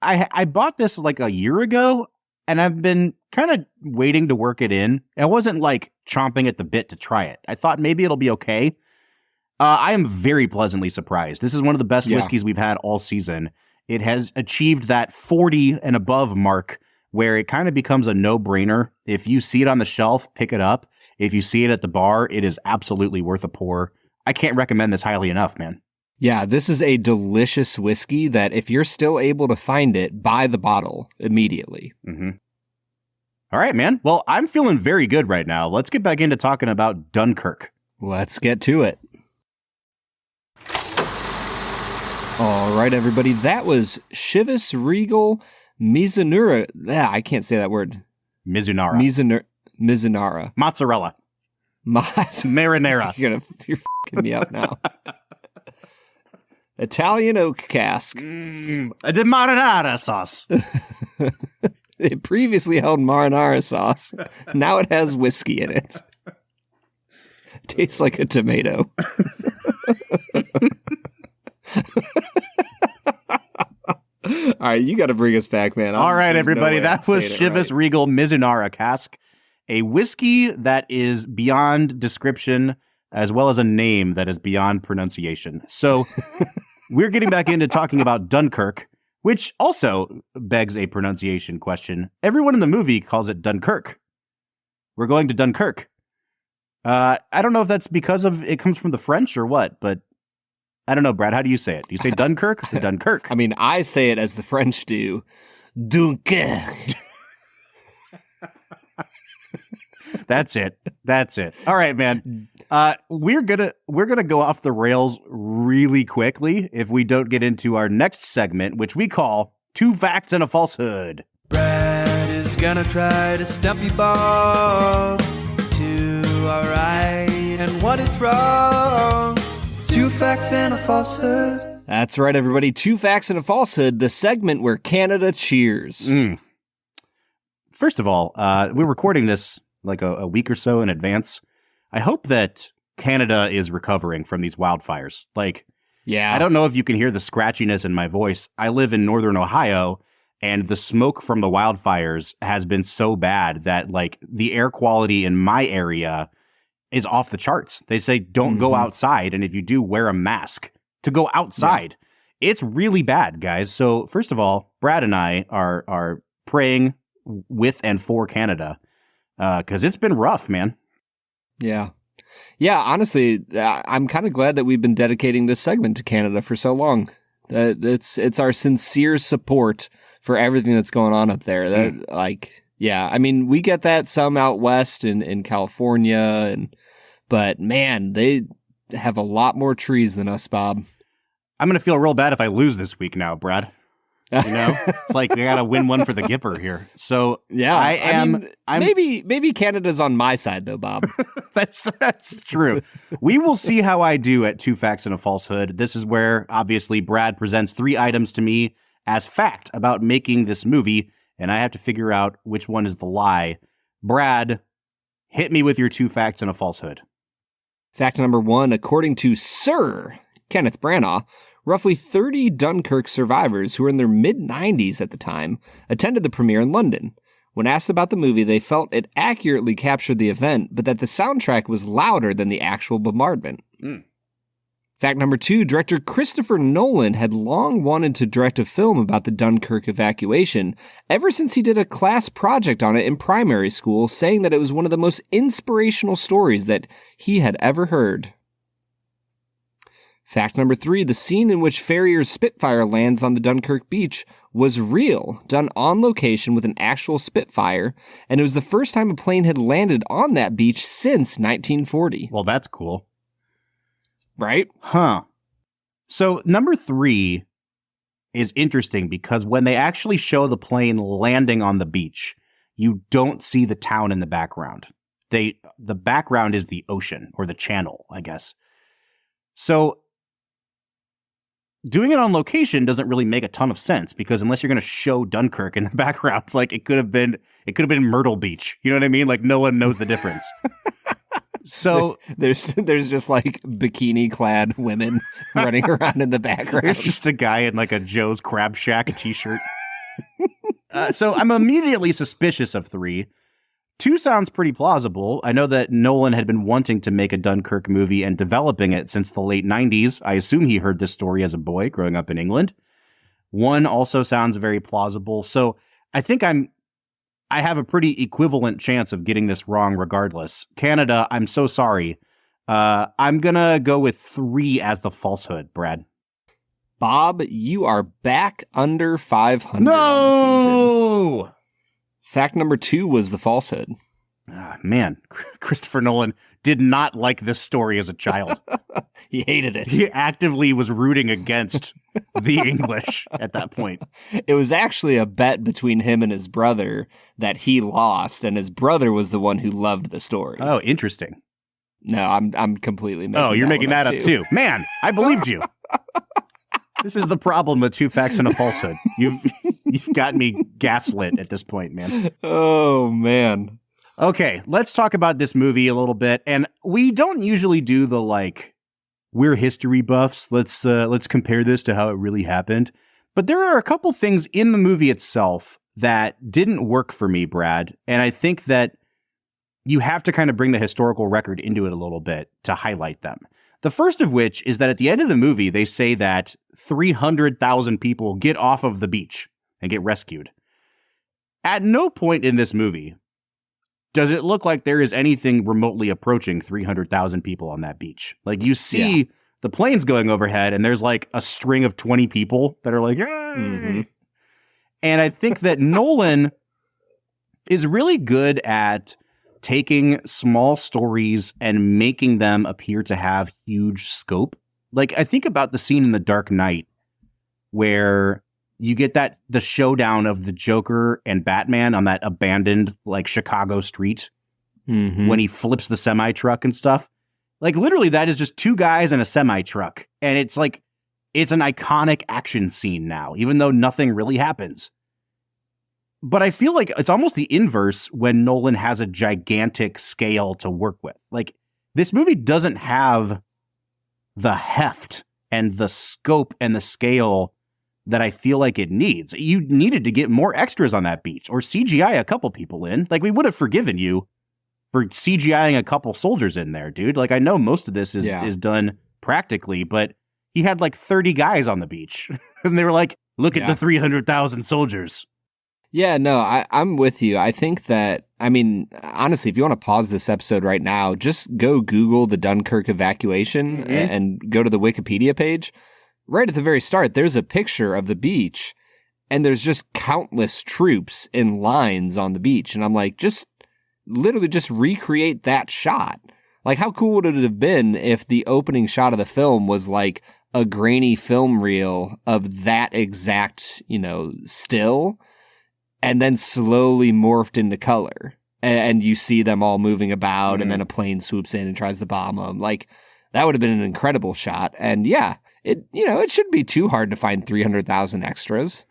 Speaker 2: I bought this like a year ago and I've been kind of waiting to work it in. I wasn't like chomping at the bit to try it. I thought maybe it'll be okay. I am very pleasantly surprised. This is one of the best whiskeys we've had all season. It has achieved that 40 and above mark where it kind of becomes a no-brainer. If you see it on the shelf, pick it up. If you see it at the bar, it is absolutely worth a pour. I can't recommend this highly enough, man.
Speaker 1: Yeah, this is a delicious whiskey that if you're still able to find it, buy the bottle immediately.
Speaker 2: Mm-hmm. All right, man. Well, I'm feeling very good right now. Let's get back into talking about Dunkirk.
Speaker 1: Let's get to it. All right, everybody. That was Chivas Regal Mizunara. I can't say that word.
Speaker 2: Mizunara.
Speaker 1: Mizunara.
Speaker 2: Mozzarella. Marinara.
Speaker 1: You're fucking me up now. Italian oak cask.
Speaker 2: The marinara sauce.
Speaker 1: It previously held marinara sauce. Now it has whiskey in it. Tastes like a tomato. All right, you got to bring us back, man.
Speaker 2: All right, everybody. That was Chivas Regal Mizunara Cask, a whiskey that is beyond description, as well as a name that is beyond pronunciation. So we're getting back into talking about Dunkirk, which also begs a pronunciation question. Everyone in the movie calls it Dunkirk. We're going to Dunkirk. I don't know if that's because of it comes from the French or what, but I don't know, Brad. How do you say it? Do you say Dunkirk or Dunkirk?
Speaker 1: I mean, I say it as the French do. Dunkirk.
Speaker 2: That's it. All right, man. We're gonna go off the rails really quickly if we don't get into our next segment, which we call Two Facts and a Falsehood.
Speaker 3: Brad is gonna try to stump you, Bob. Two are right and one is wrong. Two facts and a falsehood.
Speaker 1: That's right, everybody. Two facts and a falsehood, the segment where Canada cheers.
Speaker 2: First of all, we're recording this like a week or so in advance. I hope that Canada is recovering from these wildfires. Like,
Speaker 1: yeah,
Speaker 2: I don't know if you can hear the scratchiness in my voice. I live in northern Ohio, and the smoke from the wildfires has been so bad that like the air quality in my area is off the charts. They say don't go outside, and if you do, wear a mask to go outside. Yeah. It's really bad, guys. So first of all, Brad and I are praying with and for Canada because it's been rough, man.
Speaker 1: Yeah. Honestly, I'm kind of glad that we've been dedicating this segment to Canada for so long. It's our sincere support for everything that's going on up there. I mean, we get that some out west in California, but man, they have a lot more trees than us, Bob.
Speaker 2: I'm going to feel real bad if I lose this week now, Brad. You know, it's like we got to win one for the Gipper here. So
Speaker 1: yeah, I'm maybe Canada's on my side though, Bob.
Speaker 2: That's true. We will see how I do at Two Facts and a Falsehood. This is where obviously Brad presents 3 items to me as fact about making this movie, and I have to figure out which one is the lie. Brad, hit me with your 2 facts and a falsehood.
Speaker 1: Fact number 1, according to Sir Kenneth Branagh, roughly 30 Dunkirk survivors who were in their mid-90s at the time attended the premiere in London. When asked about the movie, they felt it accurately captured the event, but that the soundtrack was louder than the actual bombardment. Fact number 2, director Christopher Nolan had long wanted to direct a film about the Dunkirk evacuation ever since he did a class project on it in primary school, saying that it was one of the most inspirational stories that he had ever heard. Fact number 3, the scene in which Farrier's Spitfire lands on the Dunkirk beach was real, done on location with an actual Spitfire, and it was the first time a plane had landed on that beach since 1940.
Speaker 2: Well, that's cool.
Speaker 1: Right?
Speaker 2: Huh. So number 3 is interesting because when they actually show the plane landing on the beach, you don't see the town in the background. The background is the ocean or the channel, I guess. So doing it on location doesn't really make a ton of sense because unless you're going to show Dunkirk in the background, like it could have been Myrtle Beach. You know what I mean? Like no one knows the difference. So
Speaker 1: there's just like bikini clad women running around in the background.
Speaker 2: There's just a guy in like a Joe's Crab Shack t-shirt. So I'm immediately suspicious of 3. 2 sounds pretty plausible. I know that Nolan had been wanting to make a Dunkirk movie and developing it since the late 90s. I assume he heard this story as a boy growing up in England. 1 also sounds very plausible. So I think I have a pretty equivalent chance of getting this wrong regardless. Canada, I'm so sorry. I'm going to go with 3 as the falsehood, Brad.
Speaker 1: Bob, you are back under 500
Speaker 2: No!
Speaker 1: on the season. Fact number 2 was the falsehood.
Speaker 2: Man, Christopher Nolan did not like this story as a child.
Speaker 1: He hated it.
Speaker 2: He actively was rooting against the English at that point.
Speaker 1: It was actually a bet between him and his brother that he lost, and his brother was the one who loved the story.
Speaker 2: Oh, interesting.
Speaker 1: No, I'm completely making
Speaker 2: Oh, you're
Speaker 1: that
Speaker 2: making that up too. Man, I believed you. This is the problem with 2 facts and a falsehood. You've got me gaslit at this point, man.
Speaker 1: Oh, man.
Speaker 2: Okay, let's talk about this movie a little bit. And we don't usually do the like, we're history buffs. Let's compare this to how it really happened. But there are a couple things in the movie itself that didn't work for me, Brad. And I think that you have to kind of bring the historical record into it a little bit to highlight them. The first of which is that at the end of the movie, they say that 300,000 people get off of the beach and get rescued. At no point in this movie does it look like there is anything remotely approaching 300,000 people on that beach. Like you see the planes going overhead and there's like a string of 20 people that are like, mm-hmm. And I think that Nolan is really good at taking small stories and making them appear to have huge scope. Like I think about the scene in The Dark Knight where you get the showdown of the Joker and Batman on that abandoned like Chicago street when he flips the semi truck and stuff. Like literally that is just 2 guys in a semi truck. And it's like, it's an iconic action scene now, even though nothing really happens. But I feel like it's almost the inverse when Nolan has a gigantic scale to work with. Like this movie doesn't have the heft and the scope and the scale that I feel like it needs. You needed to get more extras on that beach or CGI a couple people in. Like we would have forgiven you for CGIing a couple soldiers in there, dude. Like I know most of this is done practically, but he had like 30 guys on the beach and they were like, look at the 300,000 soldiers.
Speaker 1: Yeah, no, I'm with you. I think that, I mean, honestly, if you want to pause this episode right now, just go Google the Dunkirk evacuation and go to the Wikipedia page. Right at the very start, there's a picture of the beach and there's just countless troops in lines on the beach. And I'm like, literally just recreate that shot. Like, how cool would it have been if the opening shot of the film was like a grainy film reel of that exact, still, and then slowly morphed into color. And you see them all moving about, and then a plane swoops in and tries to bomb them. Like, that would have been an incredible shot. And yeah, it shouldn't be too hard to find 300,000 extras.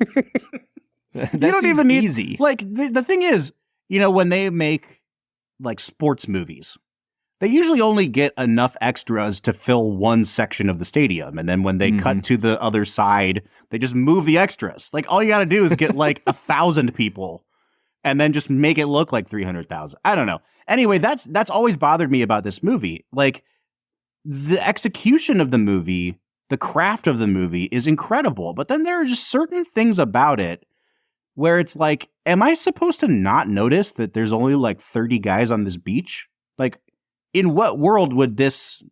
Speaker 1: That you don't even need easy.
Speaker 2: Like the thing is, when they make like sports movies, they usually only get enough extras to fill one section of the stadium. And then when they cut to the other side, they just move the extras. Like all you got to do is get like 1,000 people and then just make it look like 300,000. I don't know. Anyway, that's always bothered me about this movie. Like the execution of the movie, the craft of the movie is incredible. But then there are just certain things about it where it's like, am I supposed to not notice that there's only like 30 guys on this beach? Like, in what world would this,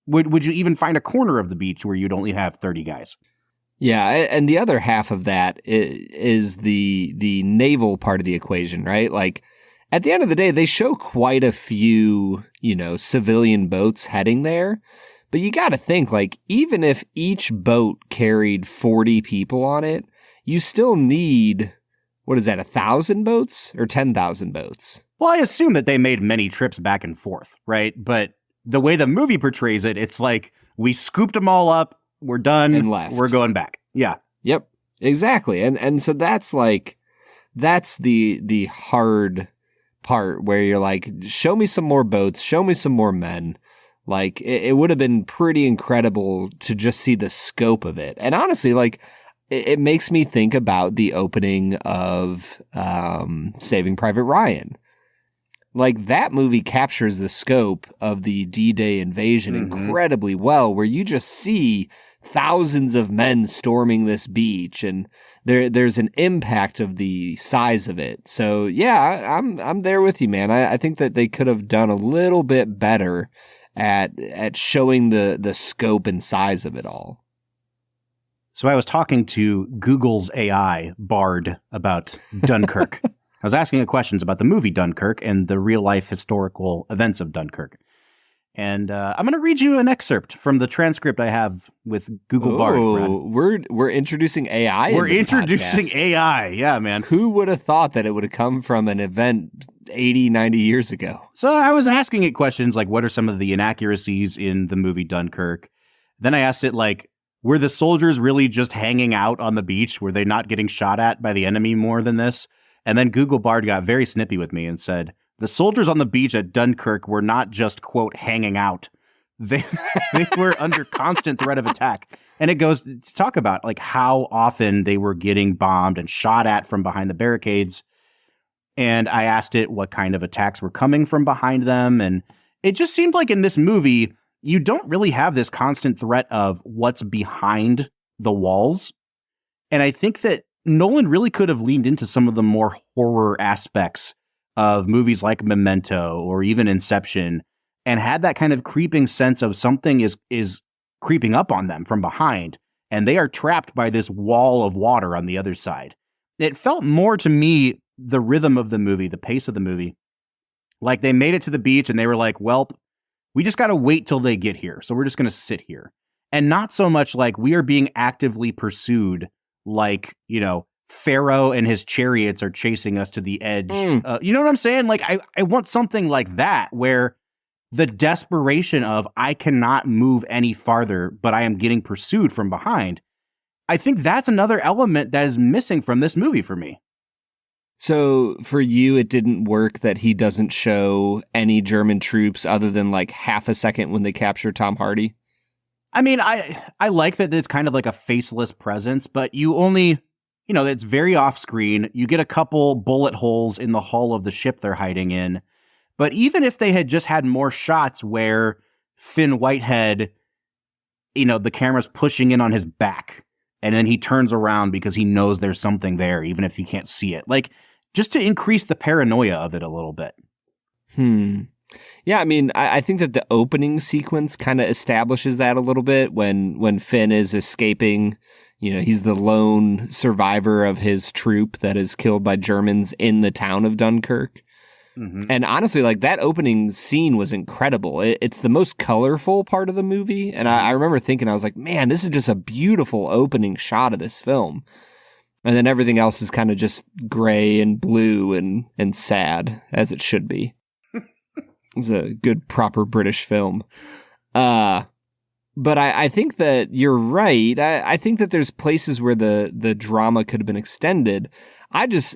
Speaker 2: would you even find a corner of the beach where you'd only have 30 guys?
Speaker 1: Yeah, and the other half of that is the naval part of the equation, right? Like, at the end of the day, they show quite a few, civilian boats heading there. But you got to think, like, even if each boat carried 40 people on it, you still need, 1,000 boats or 10,000 boats?
Speaker 2: Well, I assume that they made many trips back and forth, right? But the way the movie portrays it, it's like, we scooped them all up, we're done,
Speaker 1: and left.
Speaker 2: We're going back. Yeah.
Speaker 1: Yep, exactly. And so that's the hard part where you're like, show me some more boats, show me some more men. Like, it would have been pretty incredible to just see the scope of it. And honestly, like, it makes me think about the opening of Saving Private Ryan. Like, that movie captures the scope of the D-Day invasion incredibly well, where you just see thousands of men storming this beach, and there's an impact of the size of it. So yeah, I'm there with you, man. I think that they could have done a little bit better at showing the scope and size of it all.
Speaker 2: So I was talking to Google's AI Bard about Dunkirk. I was asking it questions about the movie Dunkirk and the real-life historical events of Dunkirk. And I'm going to read you an excerpt from the transcript I have with Google Bard.
Speaker 1: We're introducing AI.
Speaker 2: We're introducing AI. Yeah, man.
Speaker 1: Who would have thought that it would have come from an event 80, 90 years ago?
Speaker 2: So I was asking it questions like, what are some of the inaccuracies in the movie Dunkirk? Then I asked it, like, were the soldiers really just hanging out on the beach? Were they not getting shot at by the enemy more than this? And then Google Bard got very snippy with me and said, the soldiers on the beach at Dunkirk were not just, quote, hanging out. They were under constant threat of attack. And it goes to talk about like how often they were getting bombed and shot at from behind the barricades. And I asked it what kind of attacks were coming from behind them. And it just seemed like in this movie, you don't really have this constant threat of what's behind the walls. And I think that Nolan really could have leaned into some of the more horror aspects of movies like Memento or even Inception and had that kind of creeping sense of something is creeping up on them from behind and they are trapped by this wall of water on the other side. It felt more to me the rhythm of the movie, the pace of the movie, like they made it to the beach and they were like, well, we just got to wait till they get here. So we're just going to sit here. And not so much like we are being actively pursued like, Pharaoh and his chariots are chasing us to the edge. You know what I'm saying? Like, I want something like that where the desperation of I cannot move any farther, but I am getting pursued from behind. I think that's another element that is missing from this movie for me.
Speaker 1: So for you, it didn't work that he doesn't show any German troops other than like half a second when they capture Tom Hardy?
Speaker 2: I mean, I like that it's kind of like a faceless presence, but you only... it's very off screen. You get a couple bullet holes in the hull of the ship they're hiding in. But even if they had just had more shots where Finn Whitehead, the camera's pushing in on his back and then he turns around because he knows there's something there, even if he can't see it. Like, just to increase the paranoia of it a little bit.
Speaker 1: Yeah, I mean, I think that the opening sequence kind of establishes that a little bit when Finn is escaping. He's the lone survivor of his troop that is killed by Germans in the town of Dunkirk. And honestly, like that opening scene was incredible. It's the most colorful part of the movie. And I remember thinking, I was like, man, this is just a beautiful opening shot of this film. And then everything else is kind of just gray and blue and sad, as it should be. It's a good, proper British film. But I think that you're right. I think that there's places where the drama could have been extended.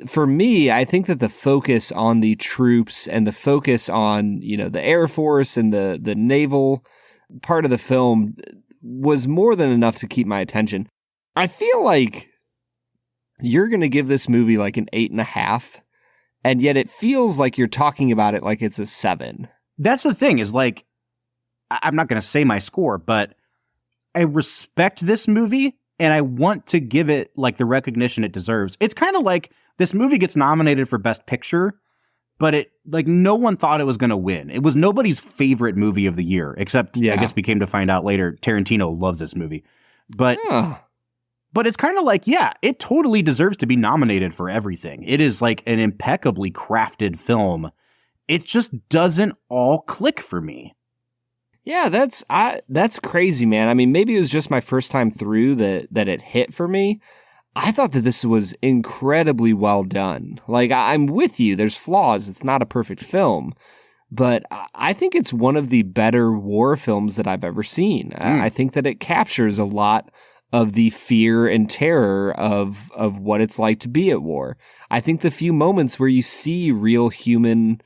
Speaker 1: For me, I think that the focus on the troops and the focus on, the Air Force and the naval part of the film was more than enough to keep my attention. I feel like you're going to give this movie like an 8.5, and yet it feels like you're talking about it like it's a 7.
Speaker 2: That's the thing is like, I'm not going to say my score, but I respect this movie and I want to give it like the recognition it deserves. It's kind of like this movie gets nominated for Best Picture, but it like no one thought it was going to win. It was nobody's favorite movie of the year, except I guess we came to find out later Tarantino loves this movie. But but it's kind of like, yeah, it totally deserves to be nominated for everything. It is like an impeccably crafted film. It just doesn't all click for me.
Speaker 1: Yeah, that's crazy, man. I mean, maybe it was just my first time through that it hit for me. I thought that this was incredibly well done. Like, I'm with you. There's flaws. It's not a perfect film. But I think it's one of the better war films that I've ever seen. I think that it captures a lot of the fear and terror of what it's like to be at war. I think the few moments where you see real human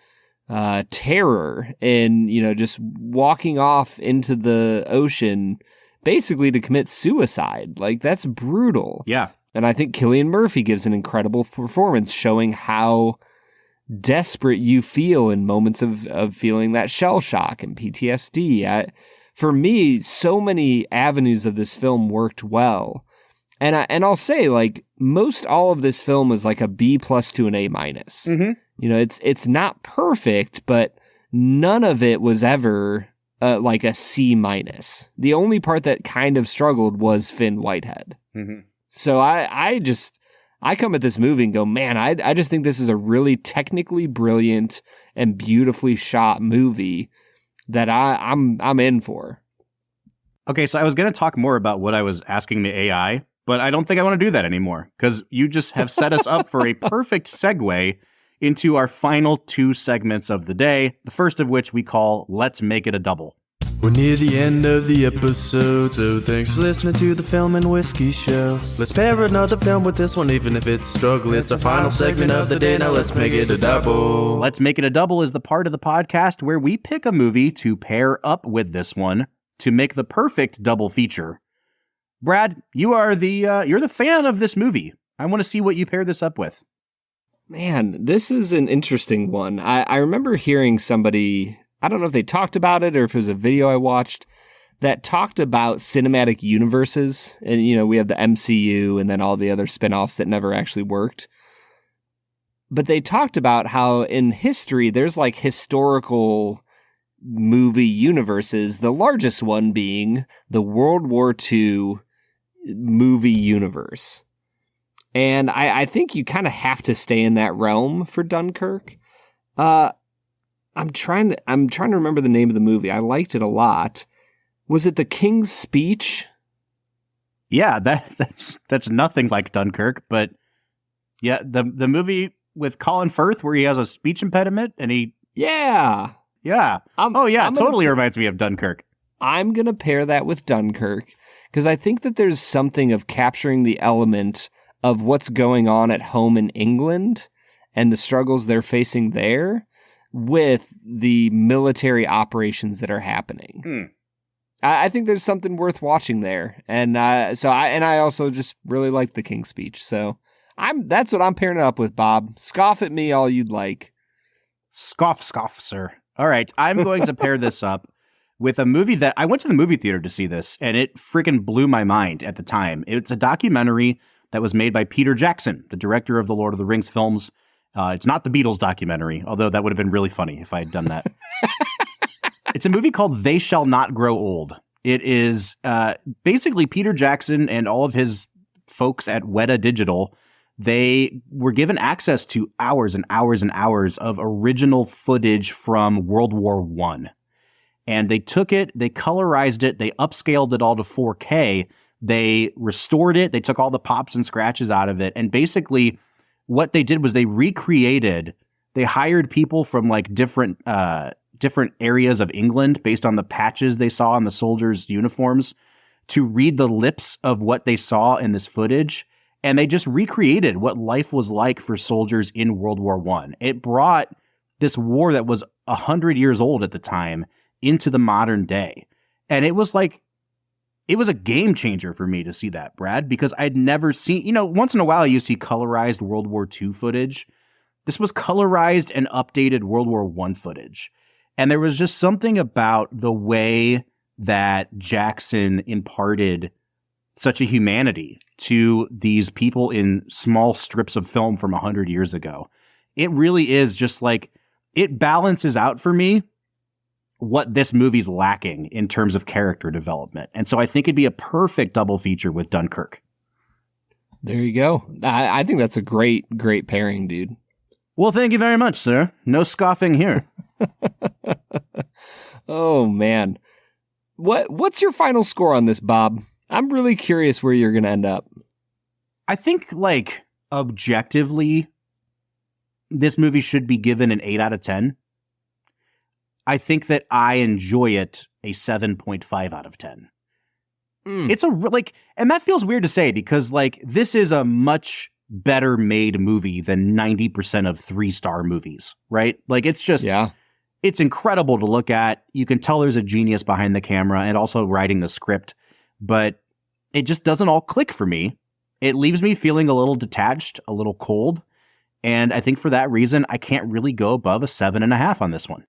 Speaker 1: terror and, you know, just walking off into the ocean basically to commit suicide. Like, that's brutal.
Speaker 2: Yeah.
Speaker 1: And I think Cillian Murphy gives an incredible performance showing how desperate you feel in moments of feeling that shell shock and PTSD. For me, so many avenues of this film worked well. And I'll say, like, most all of this film is like a B+ to an A-.
Speaker 2: Mm-hmm.
Speaker 1: You know, it's not perfect, but none of it was ever like a C-. The only part that kind of struggled was Finn Whitehead.
Speaker 2: Mm-hmm.
Speaker 1: So I come at this movie and go, man, I just think this is a really technically brilliant and beautifully shot movie that I'm in for.
Speaker 2: Okay, so I was going to talk more about what I was asking the AI, but I don't think I want to do that anymore because you just have set us up for a perfect segue into our final two segments of the day, the first of which we call Let's Make It a Double.
Speaker 3: We're near the end of the episode, so thanks for listening to the Film and Whiskey Show. Let's pair another film with this one, even if it's a struggle. It's our final segment of the day, now let's make it a double.
Speaker 2: Let's Make It a Double is the part of the podcast where we pick a movie to pair up with this one to make the perfect double feature. Brad, you are you're the fan of this movie. I want to see what you pair this up with.
Speaker 1: Man, this is an interesting one. I remember hearing somebody, I don't know if they talked about it or if it was a video I watched, that talked about cinematic universes. And, you know, we have the MCU and then all the other spinoffs that never actually worked. But they talked about how in history, there's like historical movie universes, the largest one being the World War II movie universe. And I think you kind of have to stay in that realm for Dunkirk. I'm trying to remember the name of the movie. I liked it a lot. Was it The King's Speech?
Speaker 2: Yeah, that's nothing like Dunkirk, but yeah, the movie with Colin Firth where he has a speech impediment and he totally reminds me of Dunkirk.
Speaker 1: I'm gonna pair that with Dunkirk because I think that there's something of capturing the element of what's going on at home in England and the struggles they're facing there with the military operations that are happening. I think there's something worth watching there. And I also just really like The King's Speech. So that's what I'm pairing it up with, Bob. Scoff at me all you'd like.
Speaker 2: Scoff, sir. All right, I'm going to pair this up with a movie that I went to the movie theater to see this, and it freaking blew my mind at the time. It's a documentary that was made by Peter Jackson, the director of the Lord of the Rings films. It's not the Beatles documentary, although that would have been really funny if I had done that. It's a movie called They Shall Not Grow Old. It is basically Peter Jackson and all of his folks at Weta Digital. They were given access to hours and hours and hours of original footage from World War I. And they took it, they colorized it, they upscaled it all to 4K. They restored it. They took all the pops and scratches out of it. And basically what they did was they hired people from like different areas of England based on the patches they saw on the soldiers' uniforms to read the lips of what they saw in this footage. And they just recreated what life was like for soldiers in World War I. It brought this war that was 100 years old at the time into the modern day. And it was a game changer for me to see that, Brad, because I'd never seen, once in a while you see colorized World War II footage. This was colorized and updated World War I footage. And there was just something about the way that Jackson imparted such a humanity to these people in small strips of film from 100 years ago. It really is just like, it balances out for me what this movie's lacking in terms of character development. And so I think it'd be a perfect double feature with Dunkirk.
Speaker 1: There you go. I think that's a great pairing, dude.
Speaker 2: Well, thank you very much, sir. No scoffing here.
Speaker 1: Oh, man. What's your final score on this, Bob? I'm really curious where you're going to end up.
Speaker 2: I think, like, objectively, this movie should be given an 8 out of 10. I think that I enjoy it a 7.5 out of 10. It's and that feels weird to say because, like, this is a much better made movie than 90% of 3-star movies, right? Like, it's just, it's incredible to look at. You can tell there's a genius behind the camera and also writing the script, but it just doesn't all click for me. It leaves me feeling a little detached, a little cold. And I think for that reason, I can't really go above a 7.5 on this one.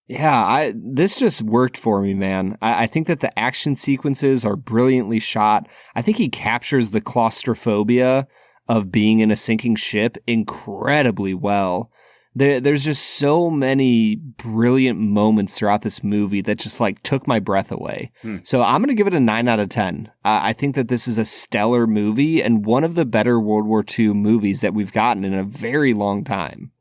Speaker 1: Yeah, this just worked for me, man. I think that the action sequences are brilliantly shot. I think he captures the claustrophobia of being in a sinking ship incredibly well. There's just so many brilliant moments throughout this movie that just like took my breath away. So I'm going to give it a 9 out of 10. I think that this is a stellar movie and one of the better World War II movies that we've gotten in a very long time.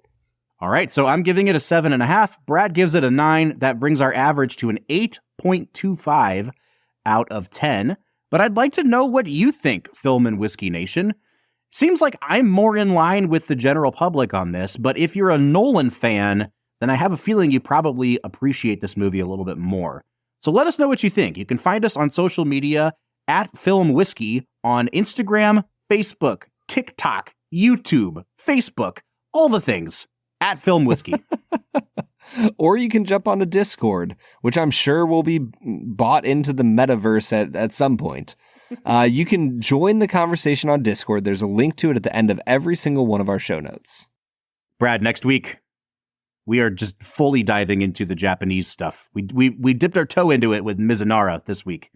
Speaker 2: All right, so I'm giving it a 7.5. Brad gives it a 9. That brings our average to an 8.25 out of 10. But I'd like to know what you think, Film and Whiskey Nation. Seems like I'm more in line with the general public on this, but if you're a Nolan fan, then I have a feeling you probably appreciate this movie a little bit more. So let us know what you think. You can find us on social media at Film Whiskey on Instagram, Facebook, TikTok, YouTube, Facebook, all the things. At Film Whiskey.
Speaker 1: Or you can jump onto Discord, which I'm sure will be bought into the metaverse at some point. You can join the conversation on Discord. There's a link to it at the end of every single one of our show notes.
Speaker 2: Brad, next week, we are just fully diving into the Japanese stuff. We dipped our toe into it with Mizunara this week.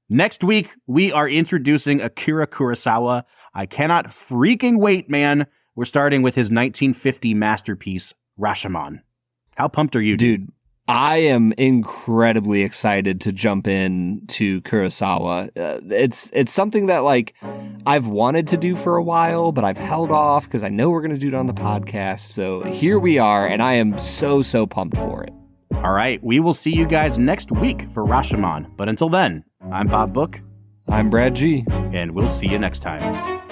Speaker 2: Next week, we are introducing Akira Kurosawa. I cannot freaking wait, man. We're starting with his 1950 masterpiece, Rashomon. How pumped are you,
Speaker 1: dude? I am incredibly excited to jump in to Kurosawa. It's something that like I've wanted to do for a while, but I've held off because I know we're going to do it on the podcast. So here we are, and I am so pumped for it.
Speaker 2: All right, we will see you guys next week for Rashomon. But until then, I'm Bob Book.
Speaker 1: I'm Brad G.
Speaker 2: And we'll see you next time.